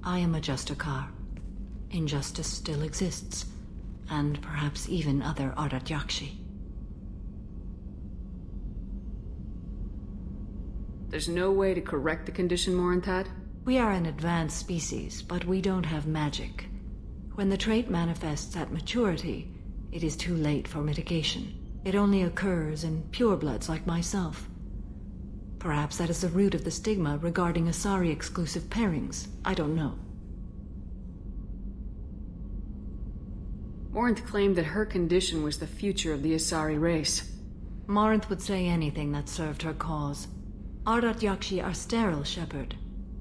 I am a Justicar. Injustice still exists, and perhaps even other Ardat Yakshi. There's no way to correct the condition Morinth had? We are an advanced species, but we don't have magic. When the trait manifests at maturity, it is too late for mitigation. It only occurs in purebloods like myself. Perhaps that is the root of the stigma regarding Asari-exclusive pairings. I don't know. Morinth claimed that her condition was the future of the Asari race. Morinth would say anything that served her cause. Ardat Yakshi are sterile, Shepard.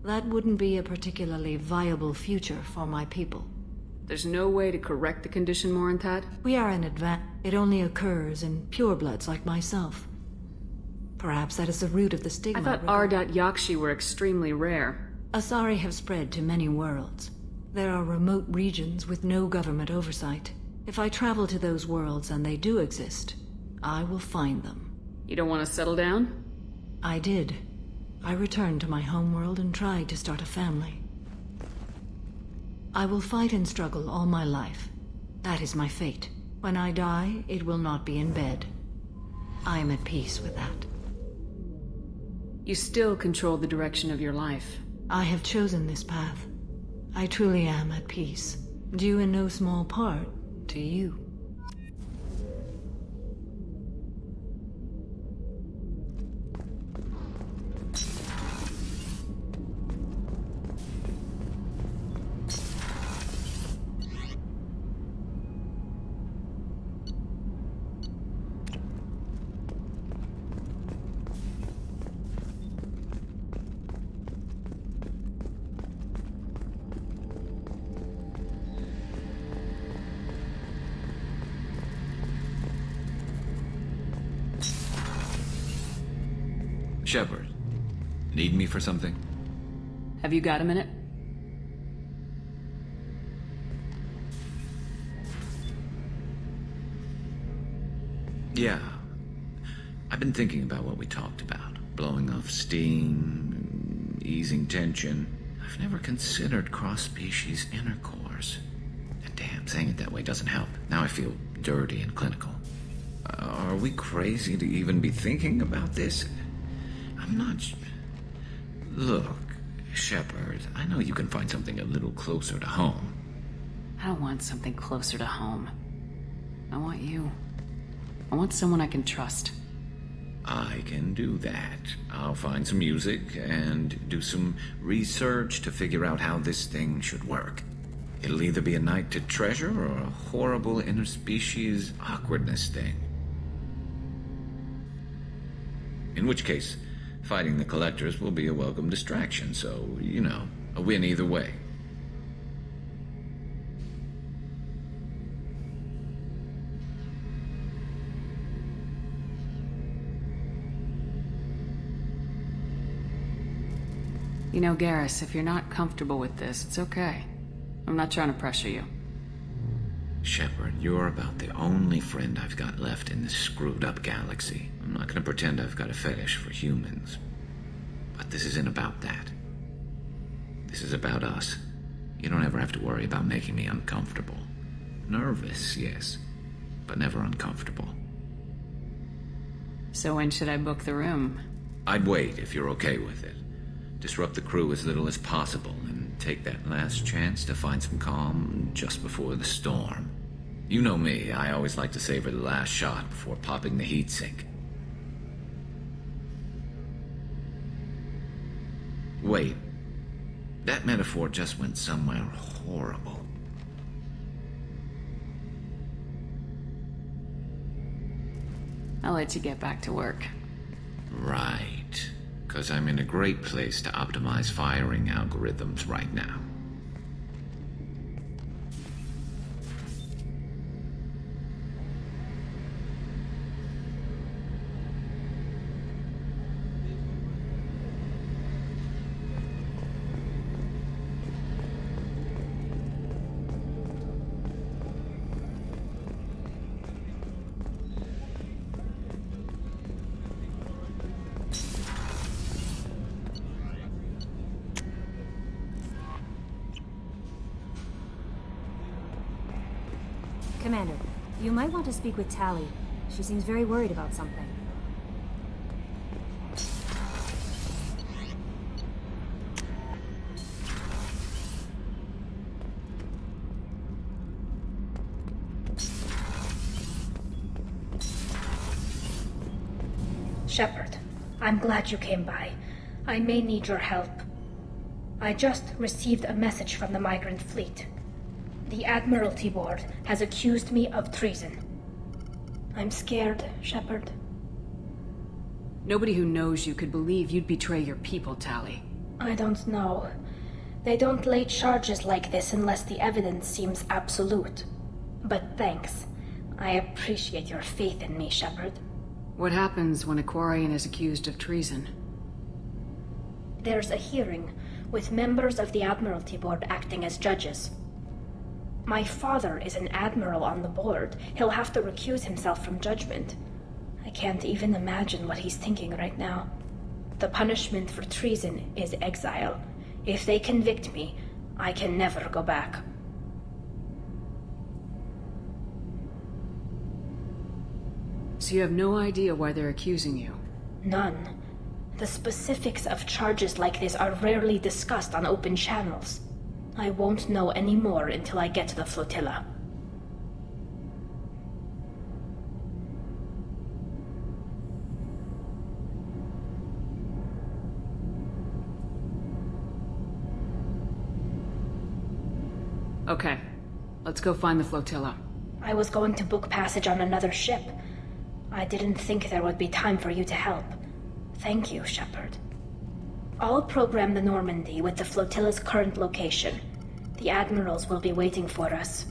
That wouldn't be a particularly viable future for my people. There's no way to correct the condition Morinth had? We are an It only occurs in purebloods like myself. Perhaps that is the root of the stigma. I thought Ardat Yakshi were extremely rare. Asari have spread to many worlds. There are remote regions with no government oversight. If I travel to those worlds, and they do exist, I will find them. You don't want to settle down? I did. I returned to my homeworld and tried to start a family. I will fight and struggle all my life. That is my fate. When I die, it will not be in bed. I am at peace with that. You still control the direction of your life. I have chosen this path. I truly am at peace, due in no small part to you. Shepard, need me for something? Have you got a minute? Yeah. I've been thinking about what we talked about. Blowing off steam, easing tension. I've never considered cross-species intercourse. And damn, saying it that way doesn't help. Now I feel dirty and clinical. Are we crazy to even be thinking about this? I'm not... Look, Shepard, I know you can find something a little closer to home. I don't want something closer to home. I want you. I want someone I can trust. I can do that. I'll find some music and do some research to figure out how this thing should work. It'll either be a night to treasure or a horrible interspecies awkwardness thing. In which case, fighting the collectors will be a welcome distraction, so, you know, a win either way. You know, Garrus, if you're not comfortable with this, it's okay. I'm not trying to pressure you. Shepard, you're about the only friend I've got left in this screwed-up galaxy. I'm not gonna pretend I've got a fetish for humans. But this isn't about that. This is about us. You don't ever have to worry about making me uncomfortable. Nervous, yes, but never uncomfortable. So when should I book the room? I'd wait if you're okay with it. Disrupt the crew as little as possible and take that last chance to find some calm just before the storm. You know me, I always like to savor the last shot before popping the heatsink. Wait, that metaphor just went somewhere horrible. I'll let you get back to work. Right, because I'm in a great place to optimize firing algorithms right now. Commander, you might want to speak with Tally. She seems very worried about something. Shepard, I'm glad you came by. I may need your help. I just received a message from the migrant fleet. The Admiralty Board has accused me of treason. I'm scared, Shepard. Nobody who knows you could believe you'd betray your people, Tally. I don't know. They don't lay charges like this unless the evidence seems absolute. But thanks. I appreciate your faith in me, Shepard. What happens when a Quarian is accused of treason? There's a hearing, with members of the Admiralty Board acting as judges. My father is an admiral on the board. He'll have to recuse himself from judgment. I can't even imagine what he's thinking right now. The punishment for treason is exile. If they convict me, I can never go back. So you have no idea why they're accusing you? None. The specifics of charges like this are rarely discussed on open channels. I won't know any more until I get to the flotilla. Okay, let's go find the flotilla. I was going to book passage on another ship. I didn't think there would be time for you to help. Thank you, Shepard. I'll program the Normandy with the flotilla's current location. The admirals will be waiting for us.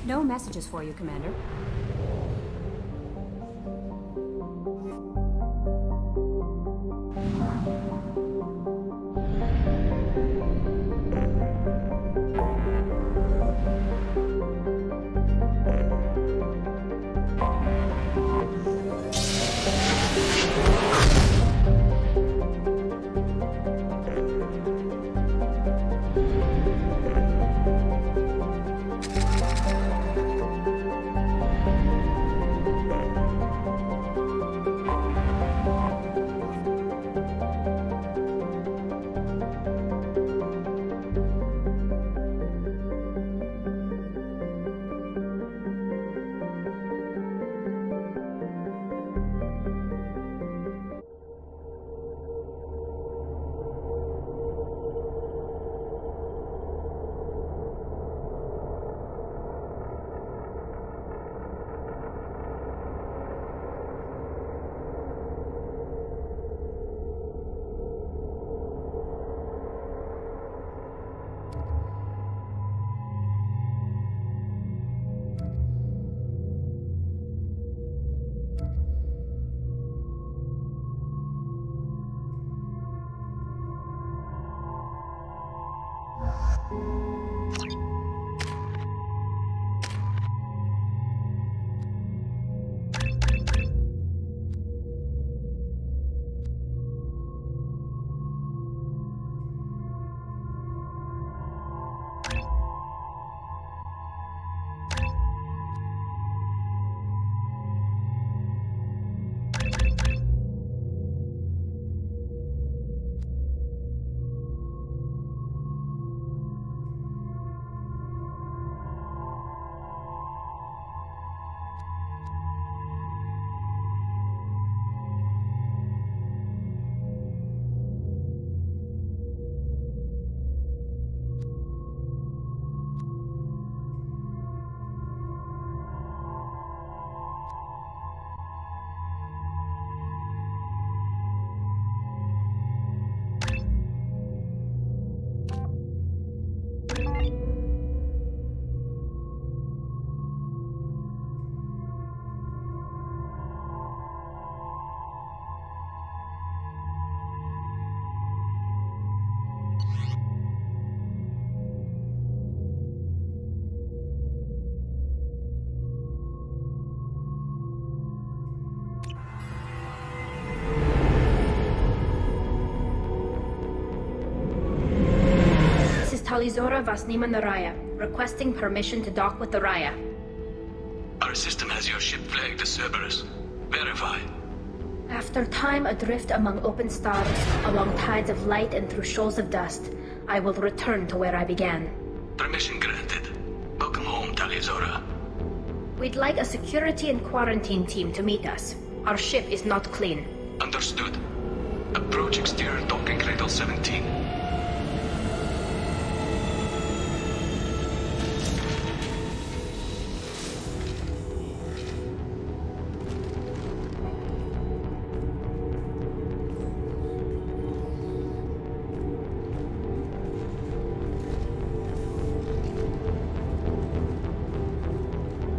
No messages for you, Commander. Talizora Vasnima Naraya, requesting permission to dock with the Raya. Our system has your ship flagged as Cerberus. Verify. After time adrift among open stars, along tides of light and through shoals of dust, I will return to where I began. Permission granted. Welcome home, Talizora. We'd like a security and quarantine team to meet us. Our ship is not clean. Understood. Approach exterior docking cradle 17.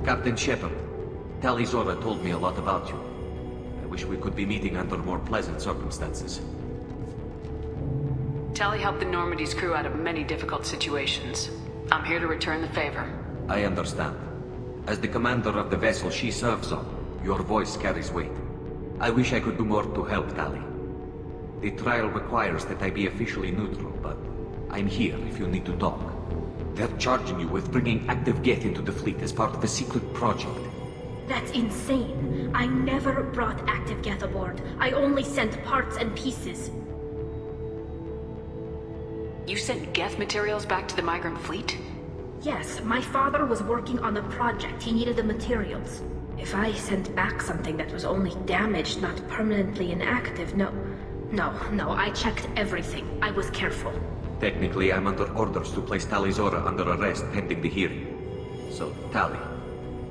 Captain Shepard, Talizora told me a lot about you. I wish we could be meeting under more pleasant circumstances. Tally helped the Normandy's crew out of many difficult situations. I'm here to return the favor. I understand. As the commander of the vessel she serves on, your voice carries weight. I wish I could do more to help, Tally. The trial requires that I be officially neutral, but I'm here if you need to talk. They're charging you with bringing active Geth into the fleet as part of a secret project. That's insane. I never brought active Geth aboard. I only sent parts and pieces. You sent Geth materials back to the migrant fleet? Yes, my father was working on a project. He needed the materials. If I sent back something that was only damaged, not permanently inactive, no, I checked everything. I was careful. Technically, I'm under orders to place Talizora under arrest pending the hearing. So, Tally,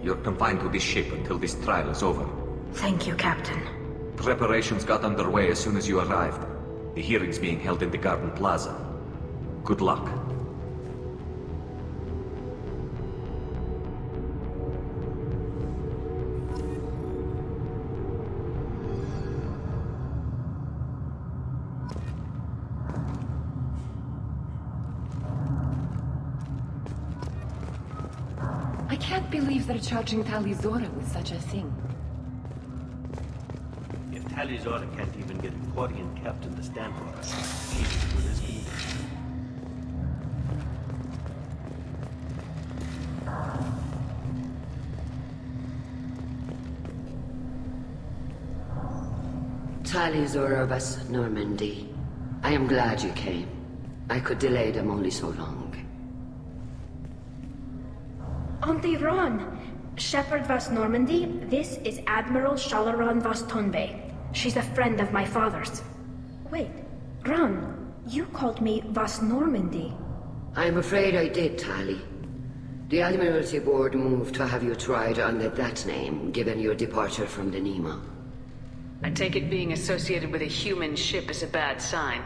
you're confined to this ship until this trial is over. Thank you, Captain. Preparations got underway as soon as you arrived. The hearing's being held in the Garden Plaza. Good luck. can't believe they're charging Talizora with such a thing. If Talizora can't even get a Quarian captain to stand for us, she's with his kingdom. Talizora of us, Normandy. I am glad you came. I could delay them only so long. Auntie Ron! Shepherd Vas Normandy, this is Admiral Shalaran Vas Tonbe. She's a friend of my father's. Wait, Ron, you called me Vas Normandy. I'm afraid I did, Tali. The Admiralty Board moved to have you tried under that name, given your departure from the Nima. I take it being associated with a human ship is a bad sign.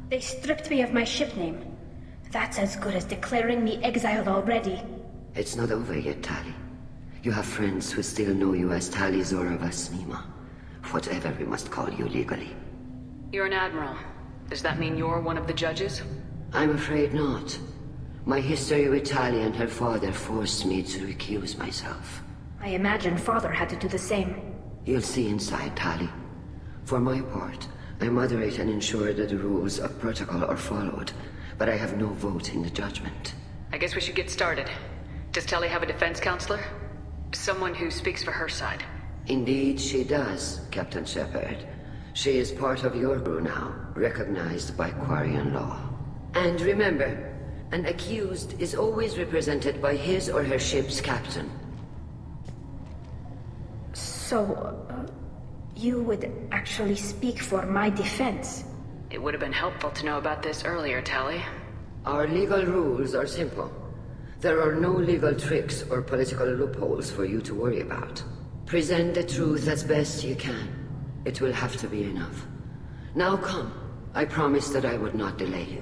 They stripped me of my ship name. That's as good as declaring me exiled already. It's not over yet, Tali. You have friends who still know you as Talizora Vas Nima. Whatever we must call you legally. You're an admiral. Does that mean you're one of the judges? I'm afraid not. My history with Tali and her father forced me to recuse myself. I imagine father had to do the same. You'll see inside, Tali. For my part, I moderate and ensure that the rules of protocol are followed, but I have no vote in the judgment. I guess we should get started. Does Tali have a defense counselor? Someone who speaks for her side. Indeed she does, Captain Shepard. She is part of your crew now, recognized by Quarian law. And remember, an accused is always represented by his or her ship's captain. So, you would actually speak for my defense? It would have been helpful to know about this earlier, Tali. Our legal rules are simple. There are no legal tricks or political loopholes for you to worry about. Present the truth as best you can. It will have to be enough. Now come. I promised that I would not delay you.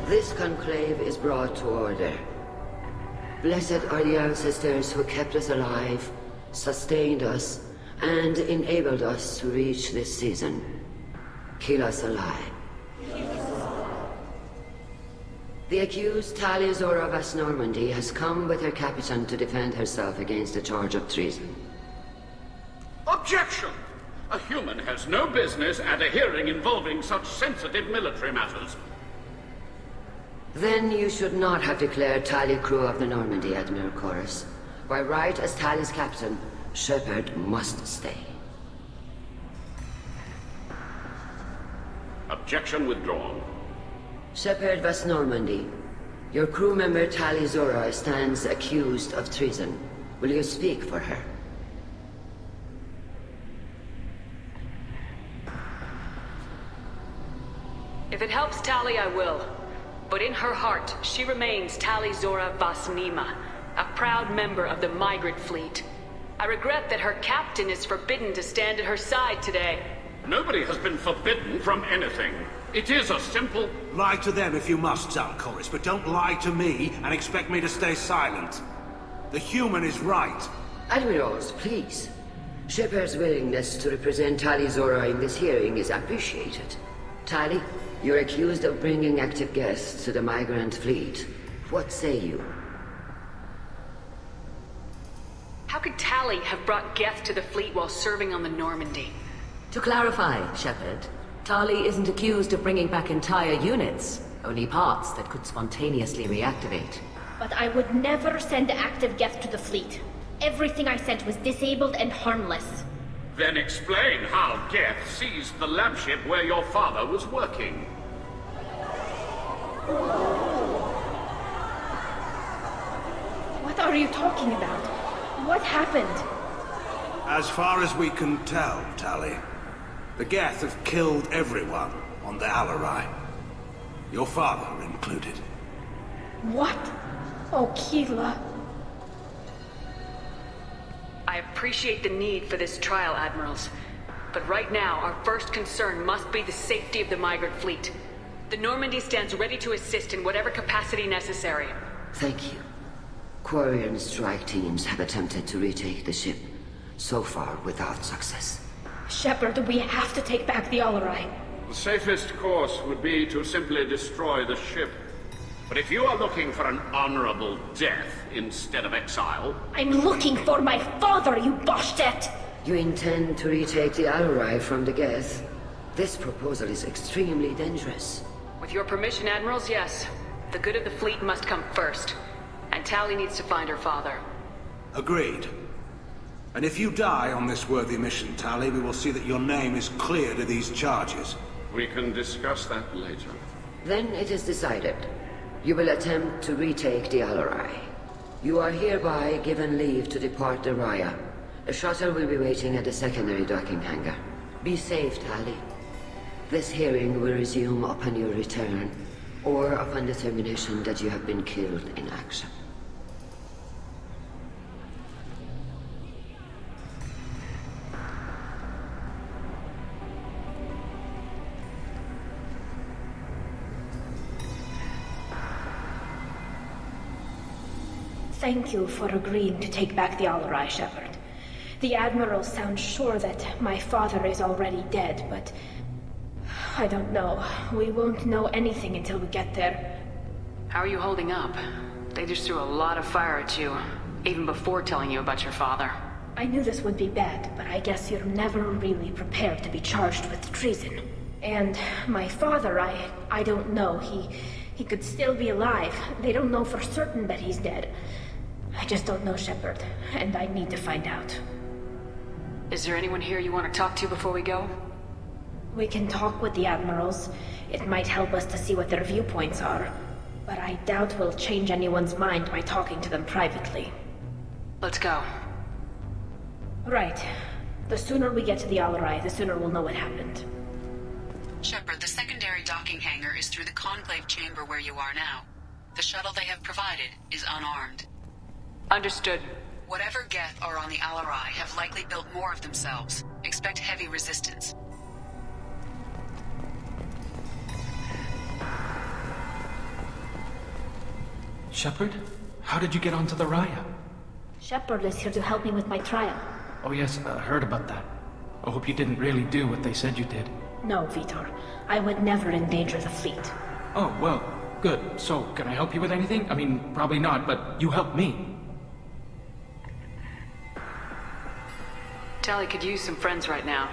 This conclave is brought to order. Blessed are the ancestors who kept us alive, sustained us, and enabled us to reach this season. Keep us alive. The accused Talizora Vas Normandy has come with her captain to defend herself against a charge of treason. Objection! A human has no business at a hearing involving such sensitive military matters. Then you should not have declared Tali crew of the Normandy, Admiral Chorus. By right as Tali's captain, Shepard must stay. Objection withdrawn. Shepard Vas Normandy, your crew member Talizora stands accused of treason. Will you speak for her? If it helps Tali, I will. But in her heart, she remains Talizora Vas Nima, a proud member of the migrant fleet. I regret that her captain is forbidden to stand at her side today. Nobody has been forbidden from anything. It is a simple... Lie to them if you must, Zalcoris, but don't lie to me and expect me to stay silent. The human is right. Admirals, please. Shepard's willingness to represent Talizora in this hearing is appreciated. Tali, you're accused of bringing active guests to the migrant fleet. What say you? How could Tali have brought Geth to the fleet while serving on the Normandy? To clarify, Shepard, Tali isn't accused of bringing back entire units, only parts that could spontaneously reactivate. But I would never send active Geth to the fleet. Everything I sent was disabled and harmless. Then explain how Geth seized the lab ship where your father was working. What are you talking about? What happened? As far as we can tell, Tali, the Geth have killed everyone on the Alarai. Your father included. What? Oh, Keela. I appreciate the need for this trial, Admirals. But right now, our first concern must be the safety of the migrant fleet. The Normandy stands ready to assist in whatever capacity necessary. Thank you. Quarry and strike teams have attempted to retake the ship, so far without success. Shepard, we have to take back the Alarai. The safest course would be to simply destroy the ship. But if you are looking for an honorable death instead of exile... I'm looking for my father, you Boshtet! You intend to retake the Alarai from the Geth? This proposal is extremely dangerous. With your permission, Admirals, yes. The good of the fleet must come first. And Tali needs to find her father. Agreed. And if you die on this worthy mission, Tali, we will see that your name is cleared of these charges. We can discuss that later. Then it is decided. You will attempt to retake the Alarai. You are hereby given leave to depart the Raya. A shuttle will be waiting at the secondary docking hangar. Be safe, Tali. This hearing will resume upon your return, or upon determination that you have been killed in action. Thank you for agreeing to take back the Alarai, Shepard. The Admiral sounds sure that my father is already dead, but... I don't know. We won't know anything until we get there. How are you holding up? They just threw a lot of fire at you, even before telling you about your father. I knew this would be bad, but I guess you're never really prepared to be charged with treason. And my father, I don't know. He could still be alive. They don't know for certain that he's dead. I just don't know, Shepard, and I need to find out. Is there anyone here you want to talk to before we go? We can talk with the Admirals. It might help us to see what their viewpoints are. But I doubt we'll change anyone's mind by talking to them privately. Let's go. Right. The sooner we get to the Alarai, the sooner we'll know what happened. Shepard, the secondary docking hangar is through the conclave chamber where you are now. The shuttle they have provided is unarmed. Understood. Whatever Geth are on the Alarai have likely built more of themselves. Expect heavy resistance. Shepard? How did you get onto the Raya? Shepard is here to help me with my trial. Oh yes, I heard about that. I hope you didn't really do what they said you did. No, Vitor. I would never endanger the fleet. Oh, well, good. So, can I help you with anything? I mean, probably not, but you helped me. Tali could use some friends right now.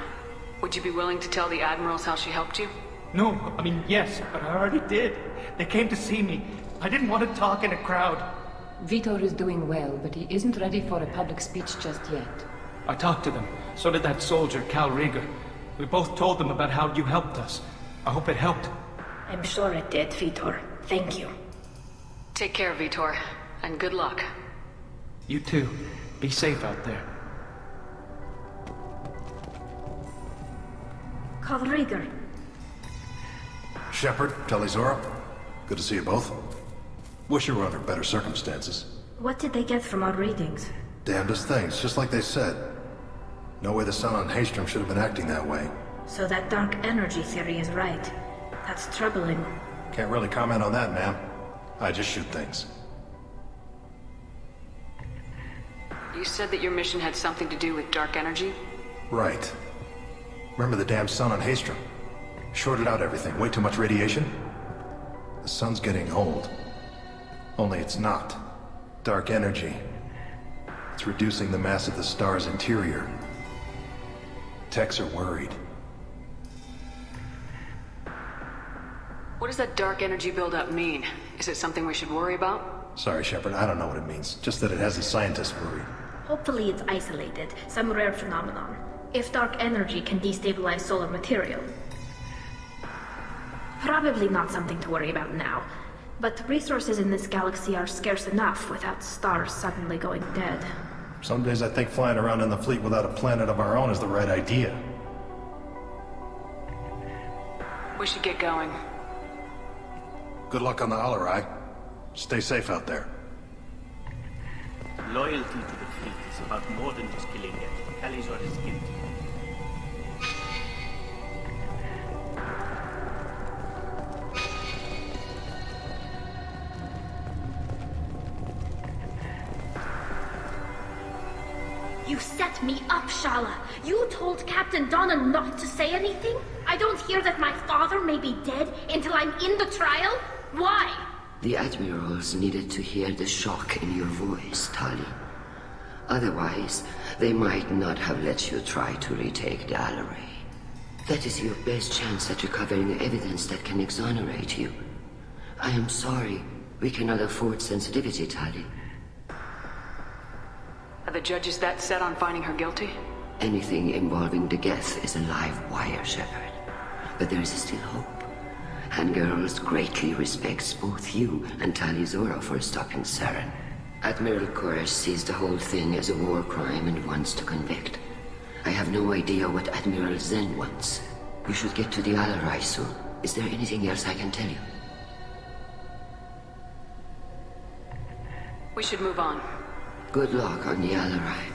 Would you be willing to tell the Admirals how she helped you? No, I mean, yes, but I already did. They came to see me. I didn't want to talk in a crowd. Vitor is doing well, but he isn't ready for a public speech just yet. I talked to them. So did that soldier, Cal Rieger. We both told them about how you helped us. I hope it helped. I'm sure it did, Vitor. Thank you. Take care, Vitor, and good luck. You too. Be safe out there. Cal Rieger. Shepard, Talizora. Good to see you both. Wish you were under better circumstances. What did they get from our readings? Damnedest things, just like they said. No way the sun on Haystrom should have been acting that way. So that dark energy theory is right. That's troubling. Can't really comment on that, ma'am. I just shoot things. You said that your mission had something to do with dark energy? Right. Remember the damn sun on Haystrom? Shorted out everything. Way too much radiation? The sun's getting old. Only it's not. Dark energy. It's reducing the mass of the star's interior. Techs are worried. What does that dark energy buildup mean? Is it something we should worry about? Sorry, Shepard, I don't know what it means. Just that it has the scientists worried. Hopefully it's isolated, some rare phenomenon. If dark energy can destabilize solar material. Probably not something to worry about now. But resources in this galaxy are scarce enough without stars suddenly going dead. Some days I think flying around in the fleet without a planet of our own is the right idea. We should get going. Good luck on the Alarai. Stay safe out there. Loyalty to the fleet is about more than just killing it. Talizor is guilty. You set me up, Shala. You told Captain Donna not to say anything? I don't hear that my father may be dead until I'm in the trial? Why? The admirals needed to hear the shock in your voice, Tali. Otherwise, they might not have let you try to retake the Alarai. That is your best chance at recovering evidence that can exonerate you. I am sorry. We cannot afford sensitivity, Tali. Are the judges that set on finding her guilty? Anything involving the Geth is a live wire, Shepard. But there is still hope. And girls greatly respects both you and Talizora for stopping Saren. Admiral Koresh sees the whole thing as a war crime and wants to convict. I have no idea what Admiral Zen wants. You should get to the Alarai soon. Is there anything else I can tell you? We should move on. Good luck on the Alarai.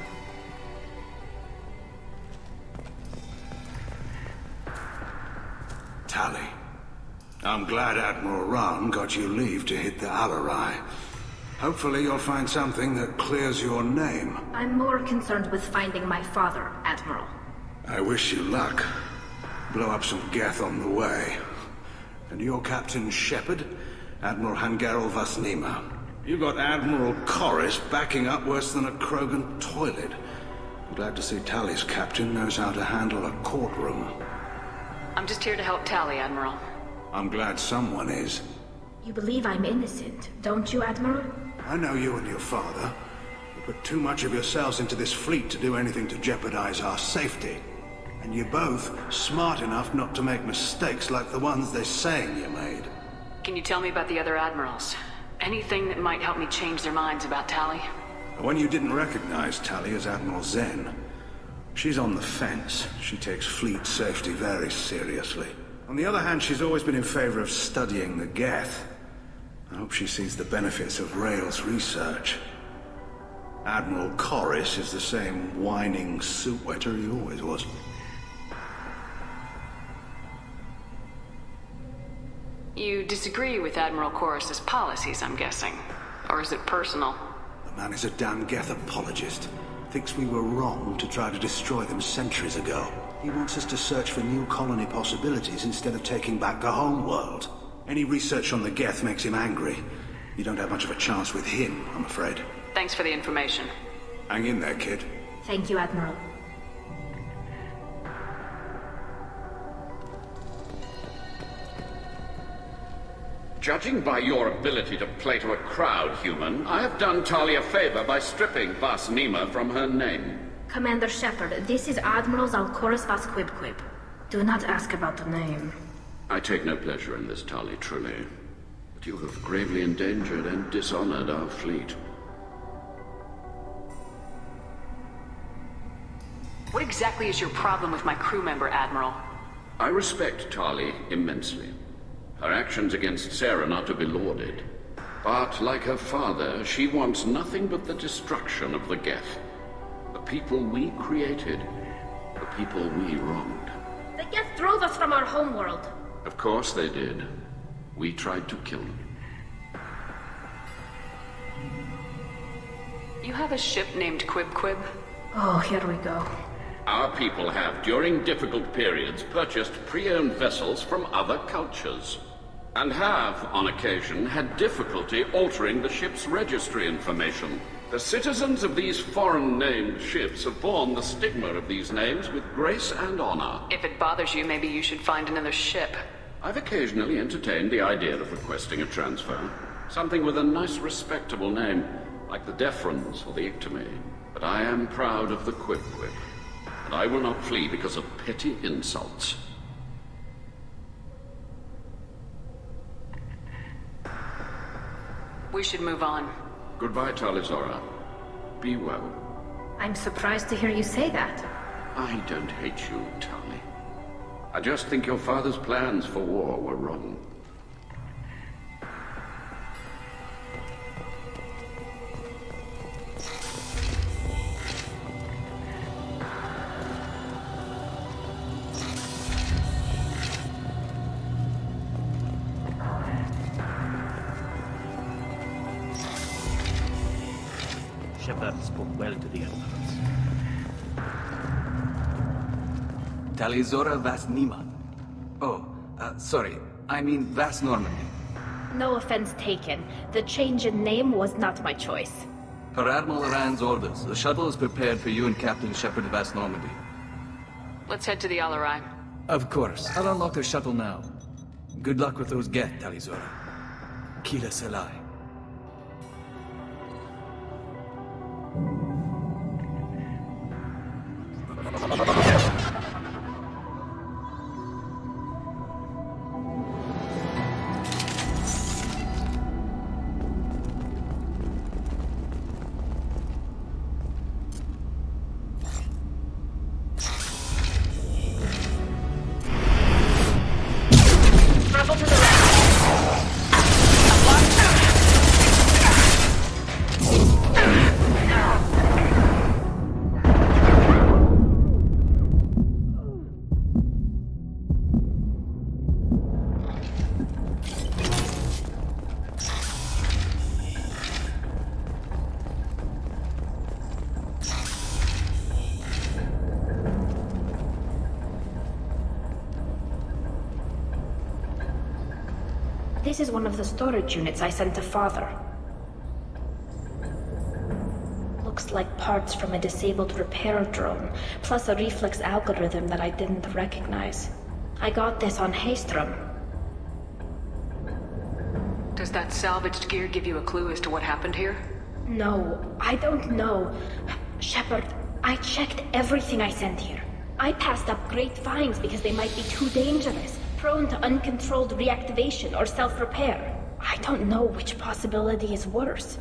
Tali, I'm glad Admiral Rahn got you leave to hit the Alarai. Hopefully you'll find something that clears your name. I'm more concerned with finding my father, Admiral. I wish you luck. Blow up some Geth on the way. And your Captain Shepard, Admiral Hangarel Vasnima. You got Admiral Corris backing up worse than a Krogan toilet. I'm glad to see Tali's captain knows how to handle a courtroom. I'm just here to help Tali, Admiral. I'm glad someone is. You believe I'm innocent, don't you, Admiral? I know you and your father. You put too much of yourselves into this fleet to do anything to jeopardize our safety. And you're both smart enough not to make mistakes like the ones they're saying you made. Can you tell me about the other admirals? Anything that might help me change their minds about Tali? When you didn't recognize Tali as Admiral Zen, she's on the fence. She takes fleet safety very seriously. On the other hand, she's always been in favor of studying the Geth. I hope she sees the benefits of Rail's research. Admiral Corris is the same whining suit wetter he always was. You disagree with Admiral Corris's policies, I'm guessing. Or is it personal? The man is a damn Geth apologist. Thinks we were wrong to try to destroy them centuries ago. He wants us to search for new colony possibilities instead of taking back the home world. Any research on the Geth makes him angry. You don't have much of a chance with him, I'm afraid. Thanks for the information. Hang in there, kid. Thank you, Admiral. Judging by your ability to play to a crowd, human, I have done Tali a favor by stripping Vasnima from her name. Commander Shepard, this is Admiral Zalkoris Vasquibquib. Do not ask about the name. I take no pleasure in this, Tali, truly. But you have gravely endangered and dishonored our fleet. What exactly is your problem with my crew member, Admiral? I respect Tali immensely. Her actions against Saren are to be lauded. But, like her father, she wants nothing but the destruction of the Geth. The people we created. The people we wronged. The Geth drove us from our homeworld. Of course they did. We tried to kill them. You have a ship named Quib? Oh, here we go. Our people have, during difficult periods, purchased pre-owned vessels from other cultures. And have, on occasion, had difficulty altering the ship's registry information. The citizens of these foreign-named ships have borne the stigma of these names with grace and honor. If it bothers you, maybe you should find another ship. I've occasionally entertained the idea of requesting a transfer. Something with a nice, respectable name, like the Defrons or the Ictomy. But I am proud of the Quib, and I will not flee because of petty insults. We should move on. Goodbye, Talizora. Be well. I'm surprised to hear you say that. I don't hate you, Tali. I just think your father's plans for war were wrong. Shepard spoke well to the Admirals. Talizora Vas Nima. Oh, sorry. I mean Vas Normandy. No offense taken. The change in name was not my choice. Per Admiral Rand's orders, the shuttle is prepared for you and Captain Shepard Vas Normandy. Let's head to the Alarai. Of course. I'll unlock the shuttle now. Good luck with those Geth, Talizora. Kila Selai. This is one of the storage units I sent to Father. Looks like parts from a disabled repair drone, plus a reflex algorithm that I didn't recognize. I got this on Haystrom. Does that salvaged gear give you a clue as to what happened here? No, I don't know. Shepard, I checked everything I sent here. I passed up great finds because they might be too dangerous, prone to uncontrolled reactivation or self-repair. I don't know which possibility is worse.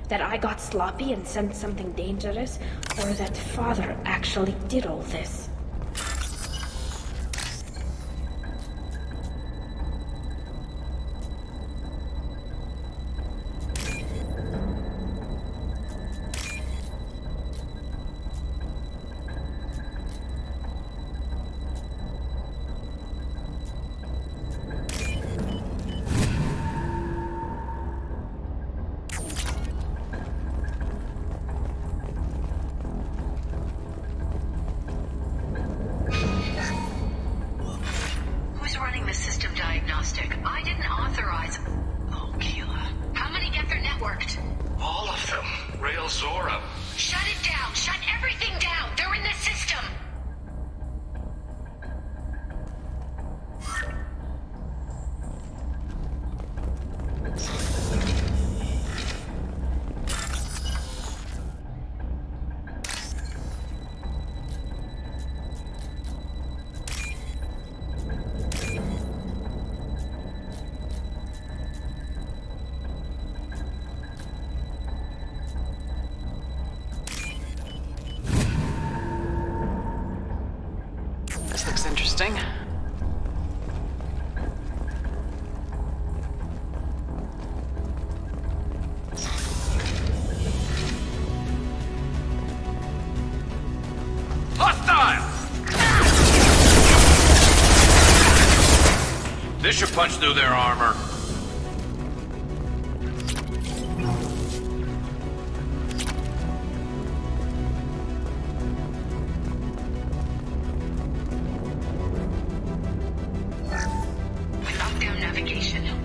That I got sloppy and sent something dangerous, or that Father actually did all this. This looks interesting. Hostile! This should punch through their armor.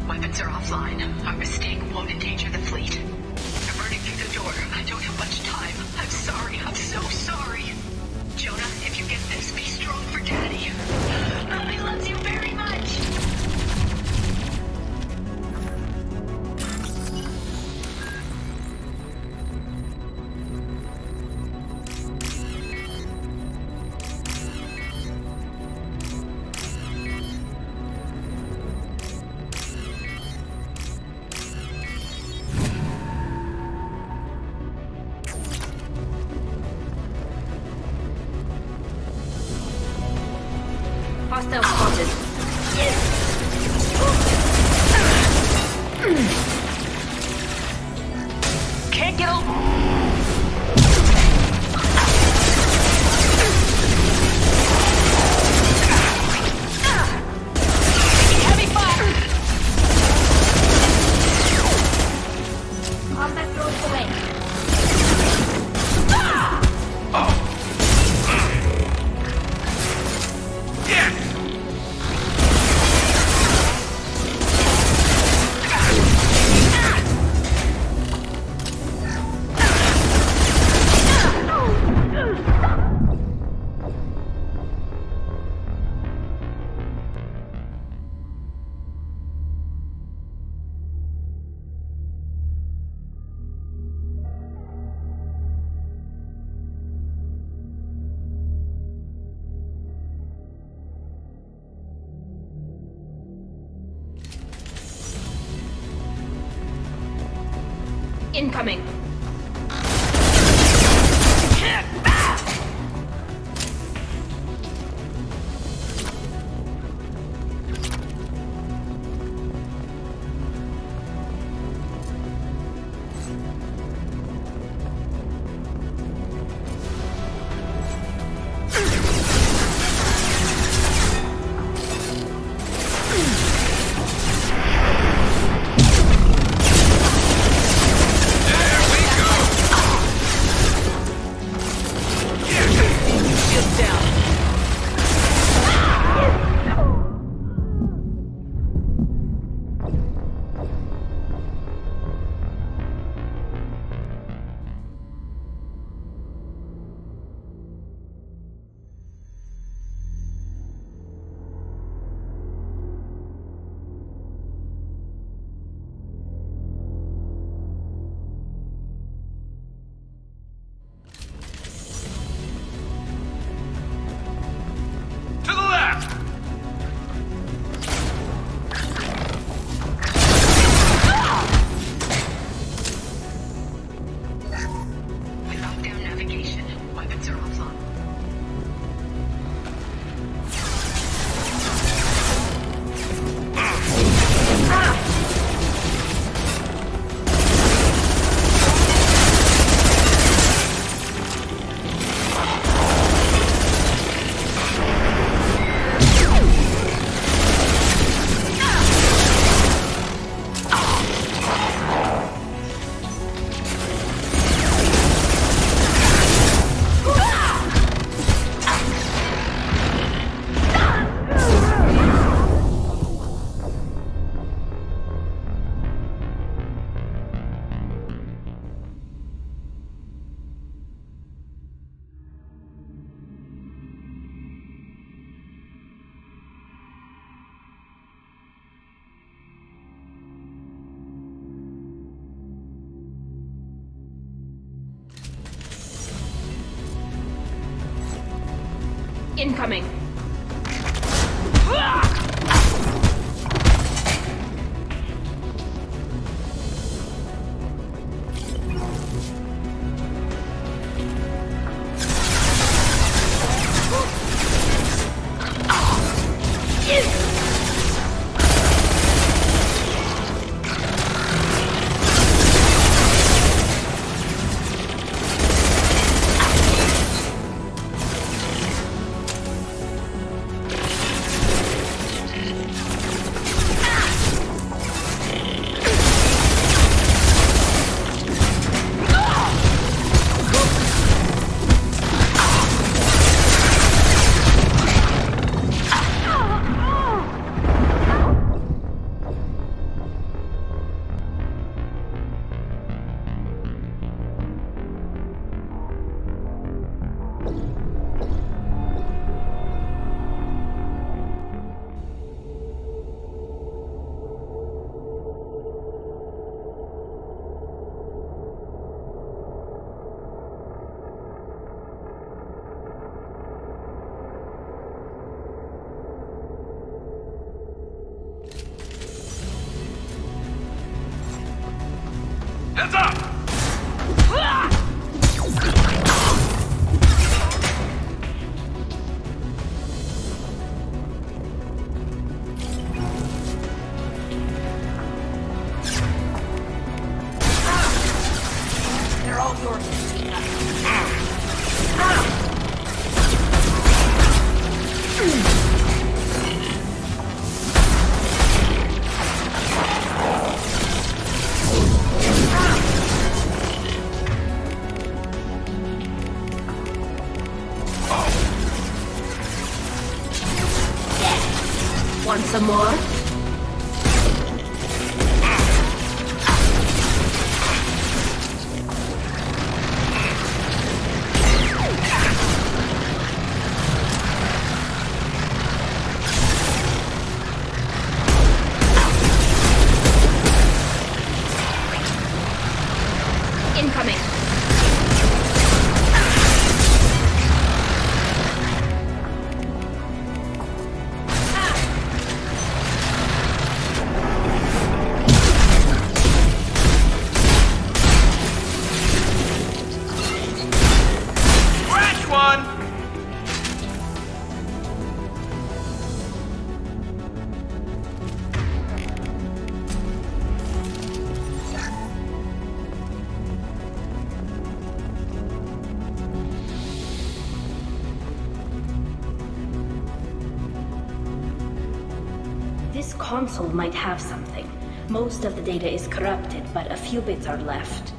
Weapons are offline. Our mistake won't endanger the fleet. I'm burning through the door. I don't have much time. I'm sorry. I'm so sorry. Jonah, if you get this, be strong for Daddy. I love you very much. Hostile spotted. Can't get over. Heavy fire. Combat drones away. Incoming. Incoming. Heads up! They're all yours. Want some more? Incoming. console might have something. Most of the data is corrupted, but a few bits are left.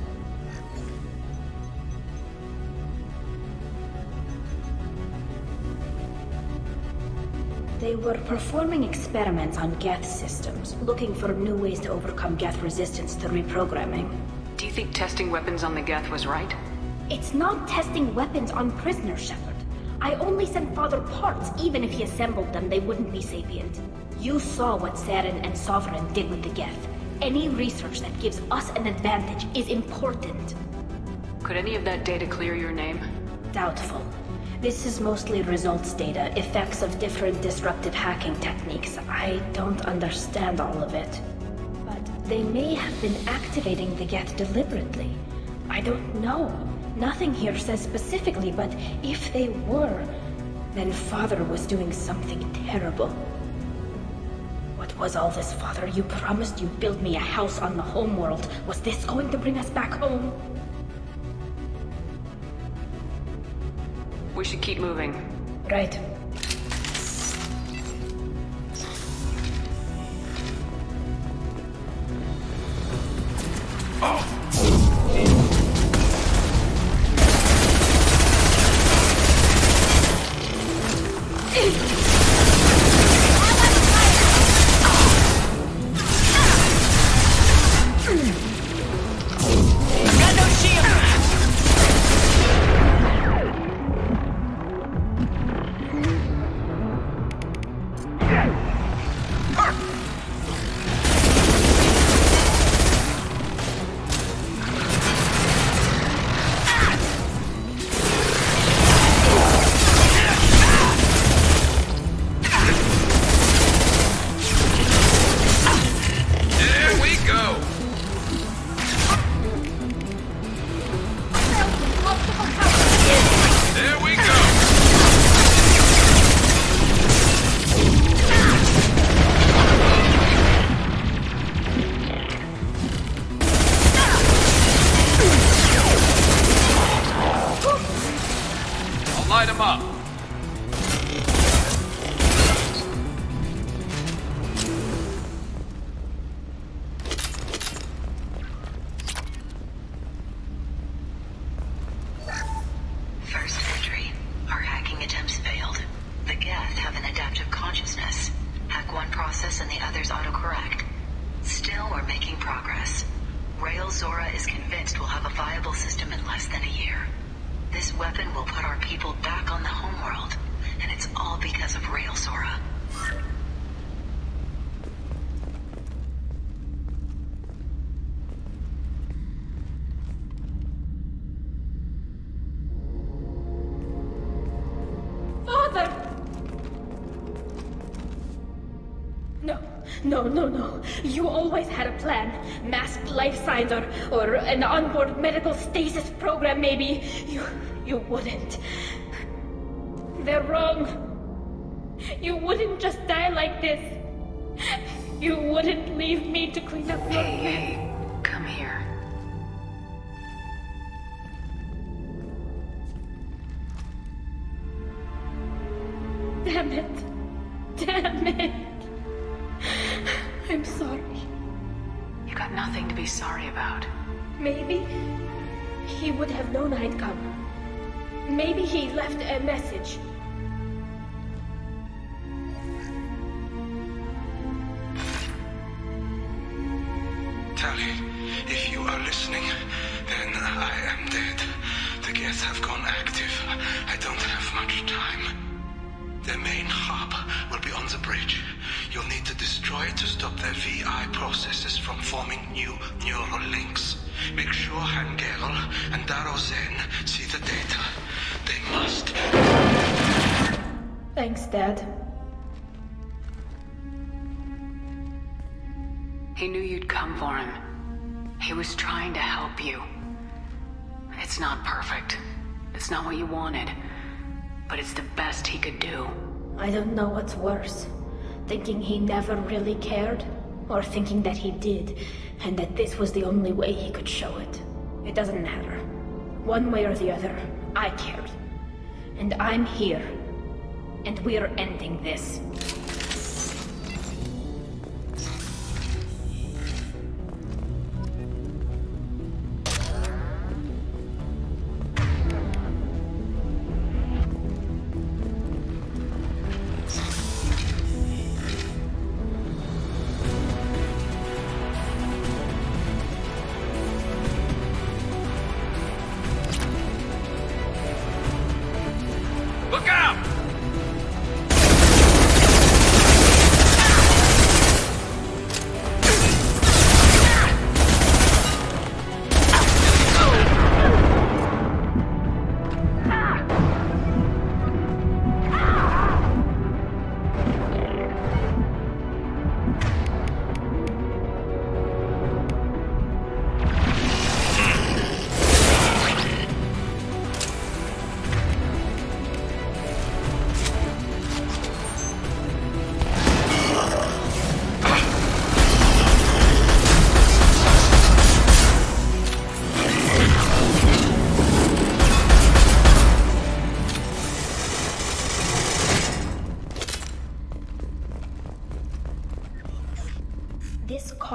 They were performing experiments on Geth systems, looking for new ways to overcome Geth resistance to reprogramming. Do you think testing weapons on the Geth was right? It's not testing weapons on prisoners, Shepard. I only sent Father parts. Even if he assembled them, they wouldn't be sapient. You saw what Saren and Sovereign did with the Geth. Any research that gives us an advantage is important. Could any of that data clear your name? Doubtful. This is mostly results data, effects of different disruptive hacking techniques. I don't understand all of it. But they may have been activating the Geth deliberately. I don't know. Nothing here says specifically, but if they were, then Father was doing something terrible. What was all this, Father? You promised you'd build me a house on the homeworld. Was this going to bring us back home? We should keep moving. Right. Light him up. First entry. Our hacking attempts failed. The Geth have an adaptive consciousness. Hack one process and the others autocorrect. Still, we're making progress. Rael Zora is convinced we'll have a viable system in less than a year. This weapon will put our people back on the homeworld, and it's all because of Rael Zora. Father! No. You always had a plan. Masked life signs or an onboard medical stasis program, maybe. You wouldn't. They're wrong. You wouldn't just die like this. You wouldn't leave me to clean up your mess. Hey, come here. Damn it. I'm sorry. You got nothing to be sorry about. Maybe he would have known I'd come. Maybe he left a message. Tali, if you are listening, then I am dead. The Geth have gone active. I don't have much time. Their main hub will be on the bridge. You'll need to destroy it to stop their VI processes from forming new neural links. Make sure Hangerl and Daro Zen see the data. They must. Thanks, Dad. He knew you'd come for him. He was trying to help you. It's not perfect. It's not what you wanted. But it's the best he could do. I don't know what's worse. Thinking he never really cared, or thinking that he did, and that this was the only way he could show it. It doesn't matter. One way or the other, I cared. And I'm here. And we're ending this.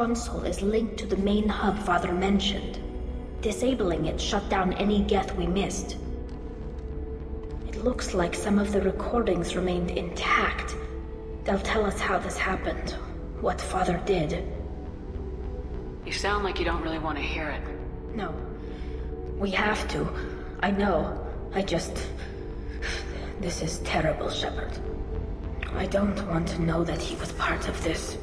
console is linked to the main hub Father mentioned. Disabling it shut down any Geth we missed. It looks like some of the recordings remained intact. They'll tell us how this happened, what Father did. You sound like you don't really want to hear it. No. We have to. I know. This is terrible, Shepard. I don't want to know that he was part of this.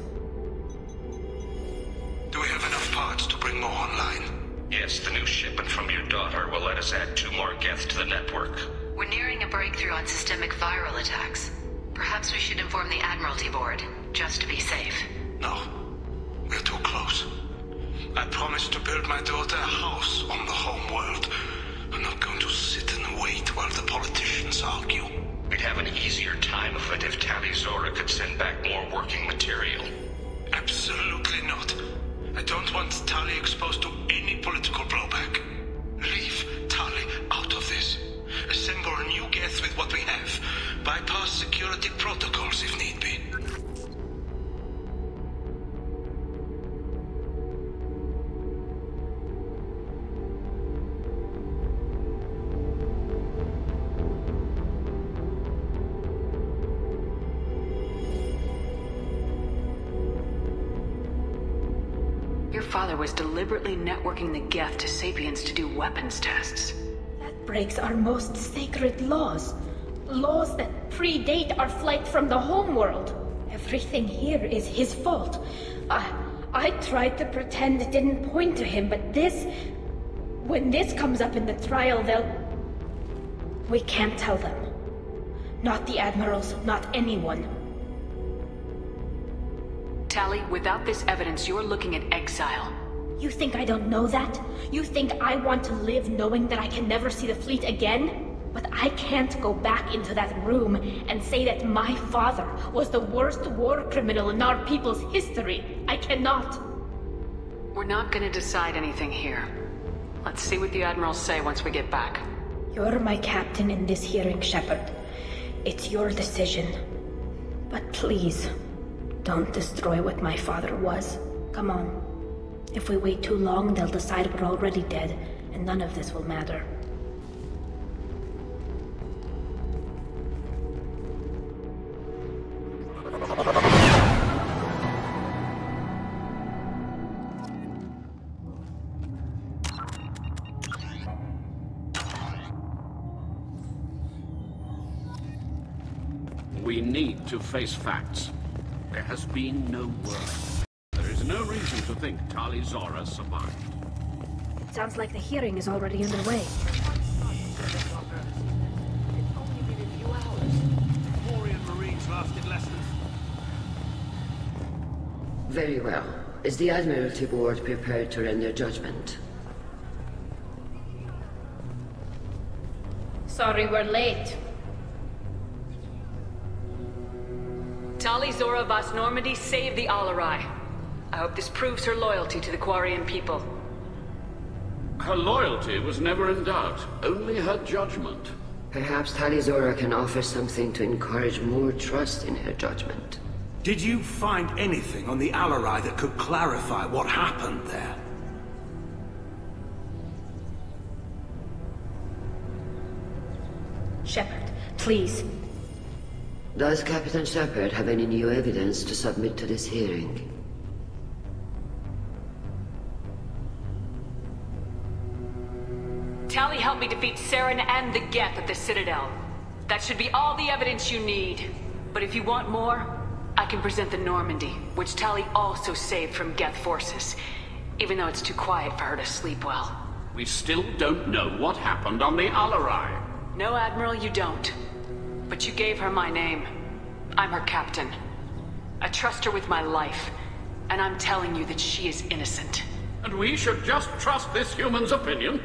Do we have enough parts to bring more online? Yes, the new shipment from your daughter will let us add 2 more Geth to the network. We're nearing a breakthrough on systemic viral attacks. Perhaps we should inform the Admiralty Board, just to be safe. No. We're too close. I promised to build my daughter a house on the home world. I'm not going to sit and wait while the politicians argue. We'd have an easier time of it if Tali Zora could send back more working material. Absolutely not. I don't want Tali exposed to any political blowback. Leave Tali out of this. Assemble a new Geth with what we have. Bypass security protocols if need be. Your father was deliberately networking the Geth to Sapiens to do weapons tests. That breaks our most sacred laws. Laws that predate our flight from the homeworld. Everything here is his fault. I tried to pretend it didn't point to him, but this... When this comes up in the trial, they'll... We can't tell them. Not the Admirals, not anyone. Tali, without this evidence, you're looking at exile. You think I don't know that? You think I want to live knowing that I can never see the fleet again? But I can't go back into that room and say that my father was the worst war criminal in our people's history. I cannot. We're not gonna decide anything here. Let's see what the Admirals say once we get back. You're my captain in this hearing, Shepard. It's your decision. But please, don't destroy what my father was. Come on. If we wait too long, they'll decide we're already dead, and none of this will matter. We need to face facts. There has been no word. There is no reason to think Tali Zora survived. Sounds like the hearing is already underway. Very well. Is the Admiralty Board prepared to render judgment? Sorry we're late. Tali Zora Vas Normandy saved the Alarai. I hope this proves her loyalty to the Quarian people. Her loyalty was never in doubt, only her judgment. Perhaps Tali Zora can offer something to encourage more trust in her judgment. Did you find anything on the Alarai that could clarify what happened there? Shepard, please. Does Captain Shepard have any new evidence to submit to this hearing? Tali helped me defeat Saren and the Geth at the Citadel. That should be all the evidence you need. But if you want more, I can present the Normandy, which Tali also saved from Geth forces, even though it's too quiet for her to sleep well. We still don't know what happened on the Alarai. No, Admiral, you don't. But you gave her my name. I'm her captain. I trust her with my life, and I'm telling you that she is innocent. And we should just trust this human's opinion?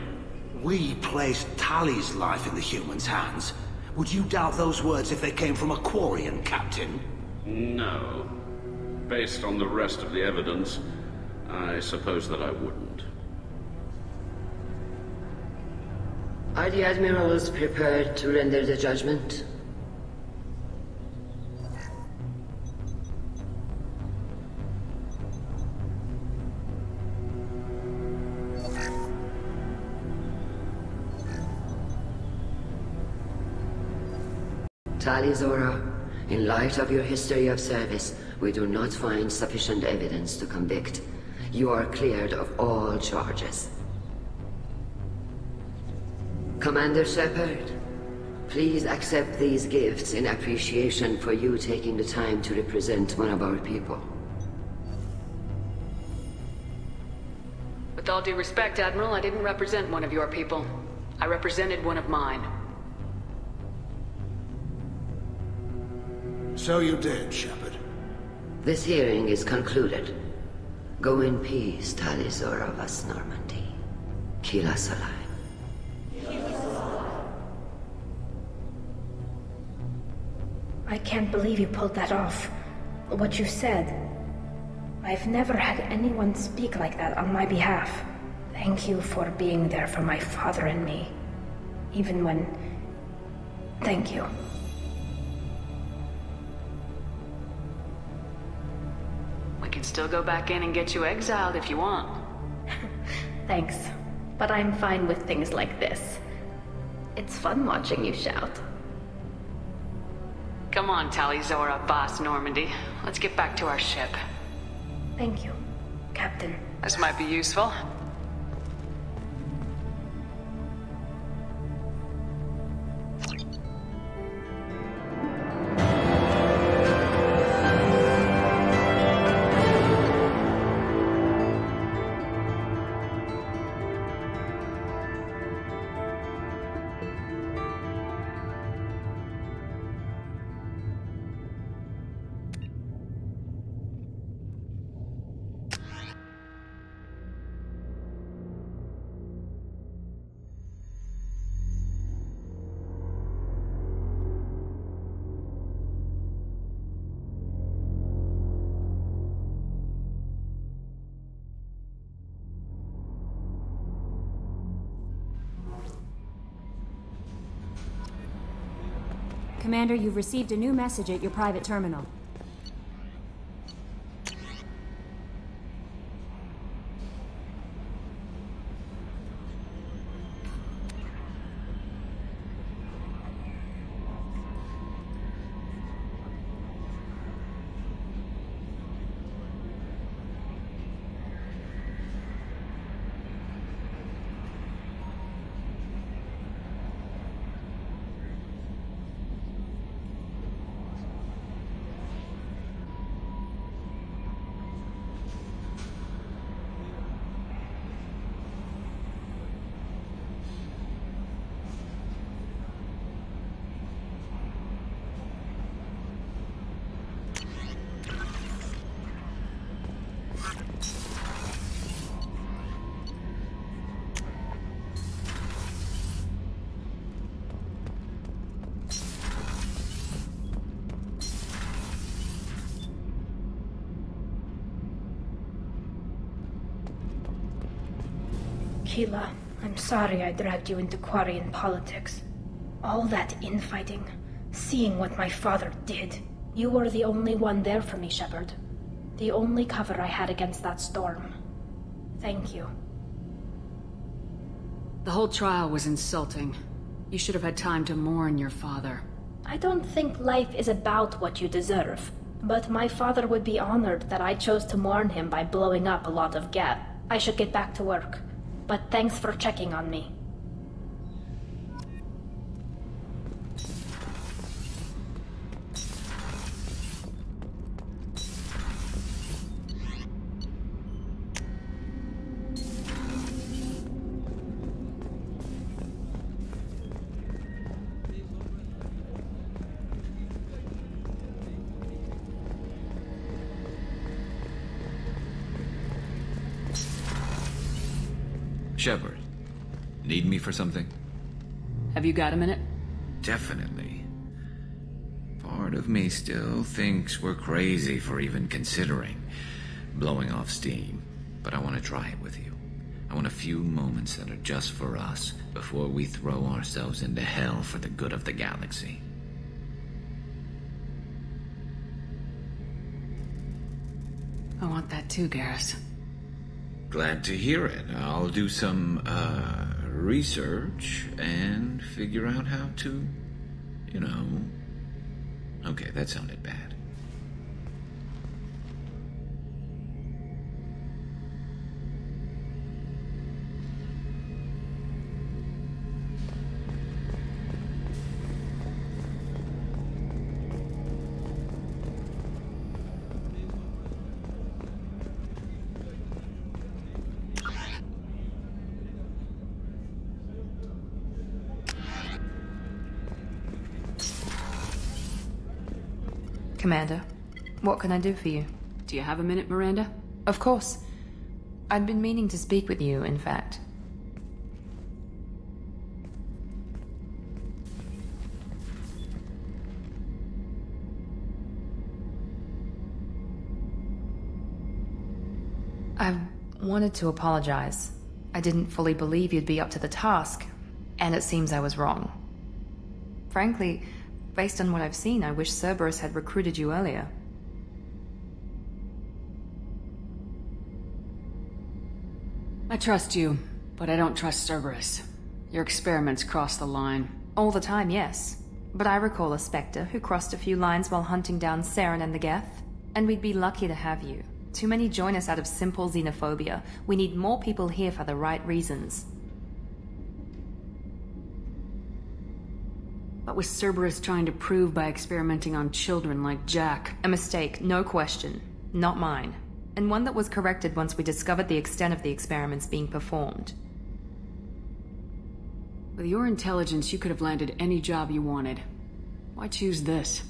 We placed Tali's life in the human's hands. Would you doubt those words if they came from a Quarian, Captain? No. Based on the rest of the evidence, I suppose that I wouldn't. Are the Admirals prepared to render the judgment? Tali Zora, in light of your history of service, we do not find sufficient evidence to convict. You are cleared of all charges. Commander Shepard, please accept these gifts in appreciation for you taking the time to represent one of our people. With all due respect, Admiral, I didn't represent one of your people. I represented one of mine. So you did, Shepard. This hearing is concluded. Go in peace, Tali Zora Vas Normandy. Kila Salai. I can't believe you pulled that off. What you said. I've never had anyone speak like that on my behalf. Thank you for being there for my father and me. Even when... Thank you. We can still go back in and get you exiled if you want. Thanks. But I'm fine with things like this. It's fun watching you shout. Come on, Tali Zora, Boss Normandy. Let's get back to our ship. Thank you, Captain. This might be useful. Commander, you've received a new message at your private terminal. Keela, I'm sorry I dragged you into Quarian politics. All that infighting, seeing what my father did. You were the only one there for me, Shepard. The only cover I had against that storm. Thank you. The whole trial was insulting. You should have had time to mourn your father. I don't think life is about what you deserve, but my father would be honored that I chose to mourn him by blowing up a lot of gas. I should get back to work. But thanks for checking on me. Shepard, need me for something? Have you got a minute? Definitely. Part of me still thinks we're crazy for even considering blowing off steam, but I want to try it with you. I want a few moments that are just for us before we throw ourselves into hell for the good of the galaxy. I want that too, Garrus. Glad to hear it. I'll do some, research and figure out how to, Okay, that sounded bad. Commander, what can I do for you? Do you have a minute, Miranda? Of course. I'd been meaning to speak with you, in fact. I wanted to apologize. I didn't fully believe you'd be up to the task, and it seems I was wrong. Frankly, based on what I've seen, I wish Cerberus had recruited you earlier. I trust you, but I don't trust Cerberus. Your experiments cross the line. All the time, yes. But I recall a Spectre who crossed a few lines while hunting down Saren and the Geth. And we'd be lucky to have you. Too many join us out of simple xenophobia. We need more people here for the right reasons. What was Cerberus trying to prove by experimenting on children like Jack? A mistake, no question. Not mine. And one that was corrected once we discovered the extent of the experiments being performed. With your intelligence, you could have landed any job you wanted. Why choose this?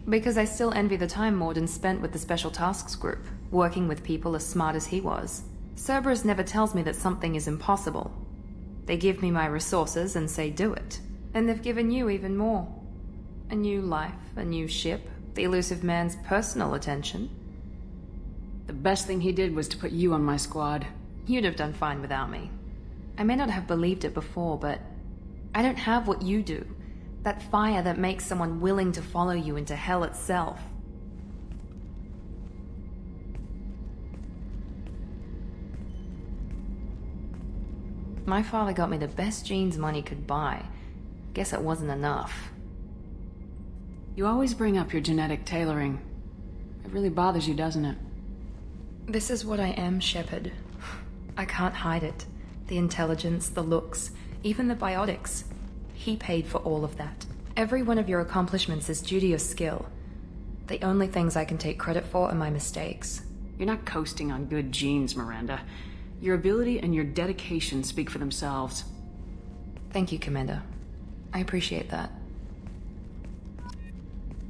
Because I still envy the time Morden spent with the Special Tasks Group, working with people as smart as he was. Cerberus never tells me that something is impossible. They give me my resources and say do it. And they've given you even more. A new life, a new ship, the elusive man's personal attention. The best thing he did was to put you on my squad. You'd have done fine without me. I may not have believed it before, but I don't have what you do. That fire that makes someone willing to follow you into hell itself. My father got me the best jeans money could buy. Guess it wasn't enough. You always bring up your genetic tailoring. It really bothers you, doesn't it? This is what I am, Shepard. I can't hide it. The intelligence, the looks, even the biotics. He paid for all of that. Every one of your accomplishments is due to your skill. The only things I can take credit for are my mistakes. You're not coasting on good genes, Miranda. Your ability and your dedication speak for themselves. Thank you, Commander. I appreciate that.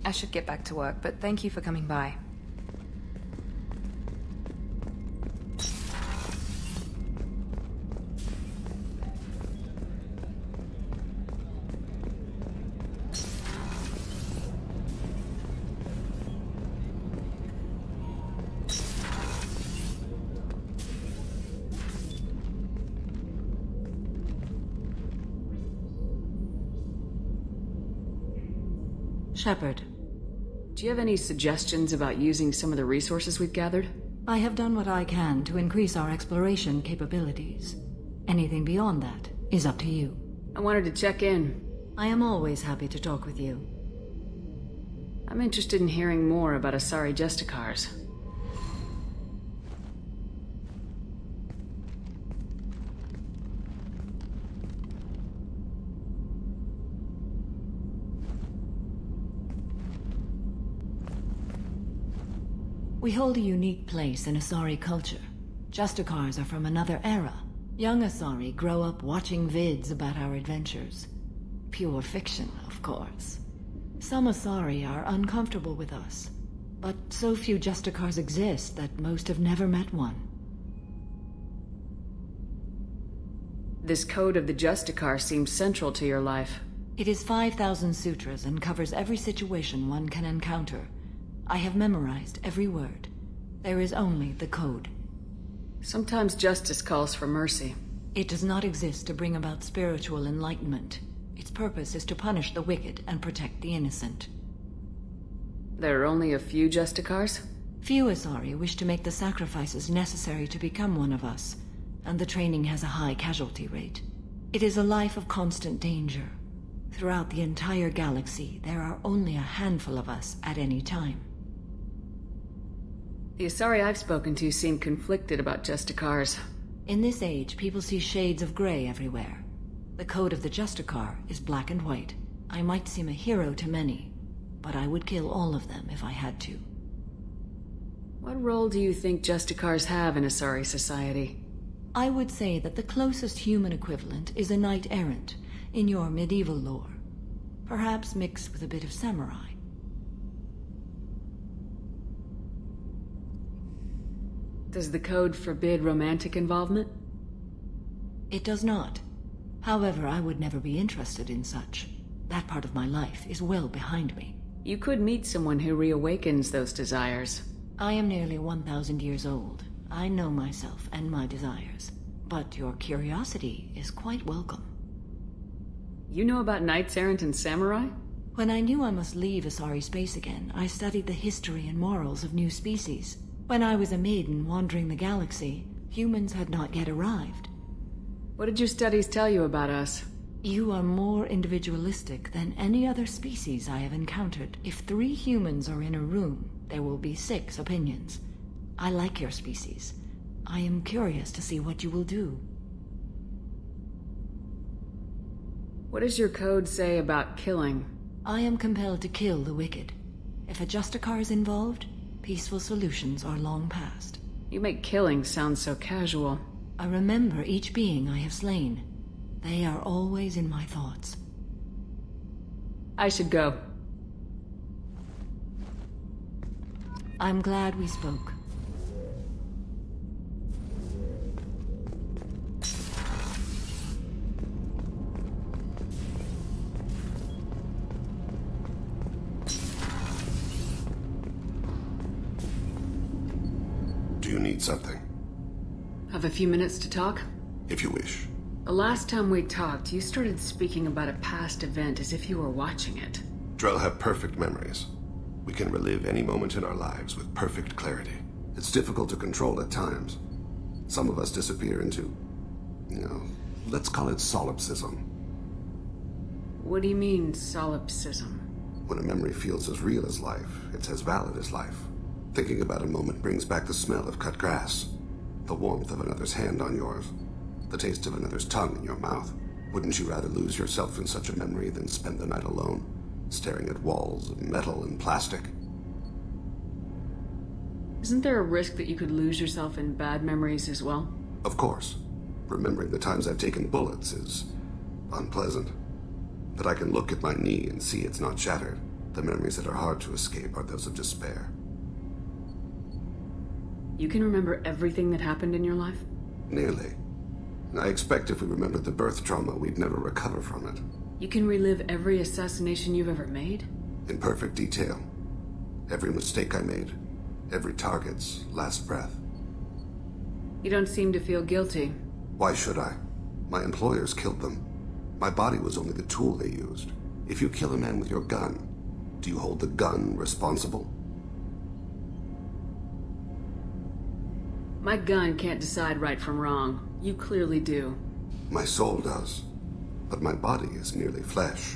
I should get back to work, but thank you for coming by. Shepard. Do you have any suggestions about using some of the resources we've gathered? I have done what I can to increase our exploration capabilities. Anything beyond that is up to you. I wanted to check in. I am always happy to talk with you. I'm interested in hearing more about Asari Justicars. We hold a unique place in Asari culture. Justicars are from another era. Young Asari grow up watching vids about our adventures. Pure fiction, of course. Some Asari are uncomfortable with us, but so few Justicars exist that most have never met one. This code of the Justicar seems central to your life. It is 5,000 sutras and covers every situation one can encounter. I have memorized every word. There is only the code. Sometimes justice calls for mercy. It does not exist to bring about spiritual enlightenment. Its purpose is to punish the wicked and protect the innocent. There are only a few Justicars? Few Asari wish to make the sacrifices necessary to become one of us, and the training has a high casualty rate. It is a life of constant danger. Throughout the entire galaxy, there are only a handful of us at any time. The Asari I've spoken to seem conflicted about Justicars. In this age, people see shades of gray everywhere. The code of the Justicar is black and white. I might seem a hero to many, but I would kill all of them if I had to. What role do you think Justicars have in Asari society? I would say that the closest human equivalent is a knight-errant, in your medieval lore. Perhaps mixed with a bit of samurai. Does the code forbid romantic involvement? It does not. However, I would never be interested in such. That part of my life is well behind me. You could meet someone who reawakens those desires. I am nearly 1,000 years old. I know myself and my desires. But your curiosity is quite welcome. You know about knights errant and samurai? When I knew I must leave Asari space again, I studied the history and morals of new species. When I was a maiden wandering the galaxy, humans had not yet arrived. What did your studies tell you about us? You are more individualistic than any other species I have encountered. If 3 humans are in a room, there will be 6 opinions. I like your species. I am curious to see what you will do. What does your code say about killing? I am compelled to kill the wicked. If a Justicar is involved, peaceful solutions are long past. You make killing sound so casual. I remember each being I have slain. They are always in my thoughts. I should go. I'm glad we spoke. Do you need something? Have a few minutes to talk? If you wish. The last time we talked, you started speaking about a past event as if you were watching it. Drell have perfect memories. We can relive any moment in our lives with perfect clarity. It's difficult to control at times. Some of us disappear into, let's call it solipsism. What do you mean, solipsism? When a memory feels as real as life, it's as valid as life. Thinking about a moment brings back the smell of cut grass, the warmth of another's hand on yours, the taste of another's tongue in your mouth. Wouldn't you rather lose yourself in such a memory than spend the night alone, staring at walls of metal and plastic? Isn't there a risk that you could lose yourself in bad memories as well? Of course. Remembering the times I've taken bullets is unpleasant. But I can look at my knee and see it's not shattered. The memories that are hard to escape are those of despair. You can remember everything that happened in your life? Nearly. I expect if we remembered the birth trauma, we'd never recover from it. You can relive every assassination you've ever made? In perfect detail. Every mistake I made. Every target's last breath. You don't seem to feel guilty. Why should I? My employers killed them. My body was only the tool they used. If you kill a man with your gun, do you hold the gun responsible? My gun can't decide right from wrong. You clearly do. My soul does. But my body is merely flesh.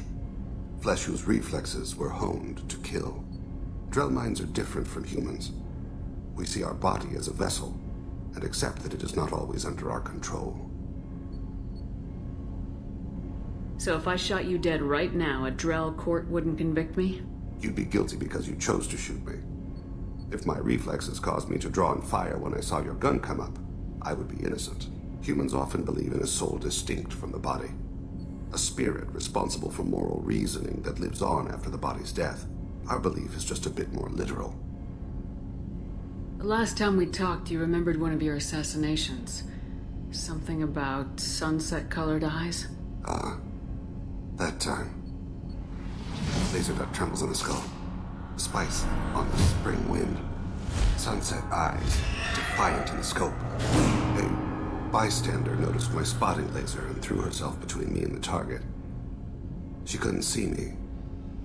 Flesh whose reflexes were honed to kill. Drell minds are different from humans. We see our body as a vessel, and accept that it is not always under our control. So if I shot you dead right now, a Drell court wouldn't convict me? You'd be guilty because you chose to shoot me. If my reflexes caused me to draw and fire when I saw your gun come up, I would be innocent. Humans often believe in a soul distinct from the body. A spirit responsible for moral reasoning that lives on after the body's death. Our belief is just a bit more literal. The last time we talked, you remembered one of your assassinations. Something about sunset-colored eyes? That time. Laser dot trembles in the skull. Spice on the spring wind. Sunset eyes, defiant in the scope. A bystander noticed my spotting laser and threw herself between me and the target. She couldn't see me,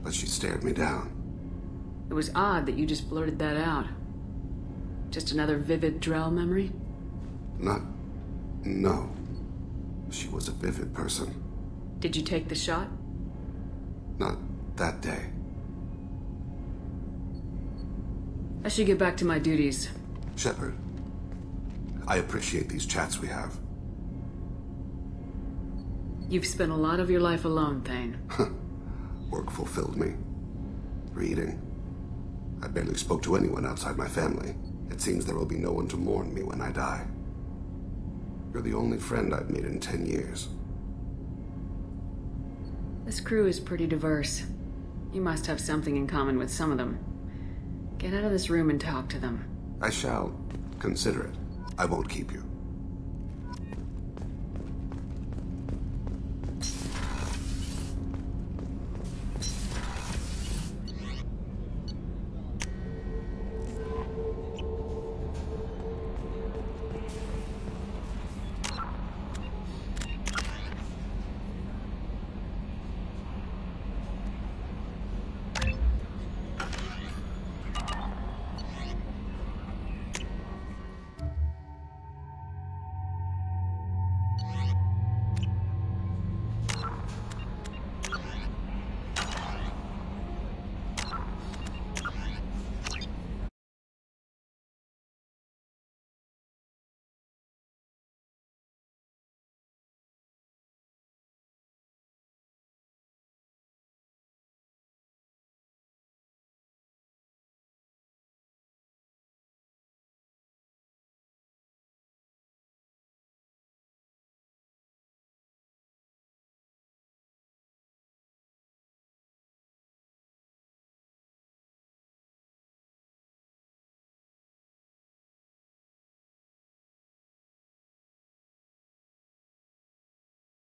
but she stared me down. It was odd that you just blurted that out. Just another vivid Drell memory? No. She was a vivid person. Did you take the shot? Not that day. I should get back to my duties. Shepard, I appreciate these chats we have. You've spent a lot of your life alone, Thane. Work fulfilled me. Reading. I barely spoke to anyone outside my family. It seems there will be no one to mourn me when I die. You're the only friend I've made in 10 years. This crew is pretty diverse. You must have something in common with some of them. Get out of this room and talk to them. I shall consider it. I won't keep you.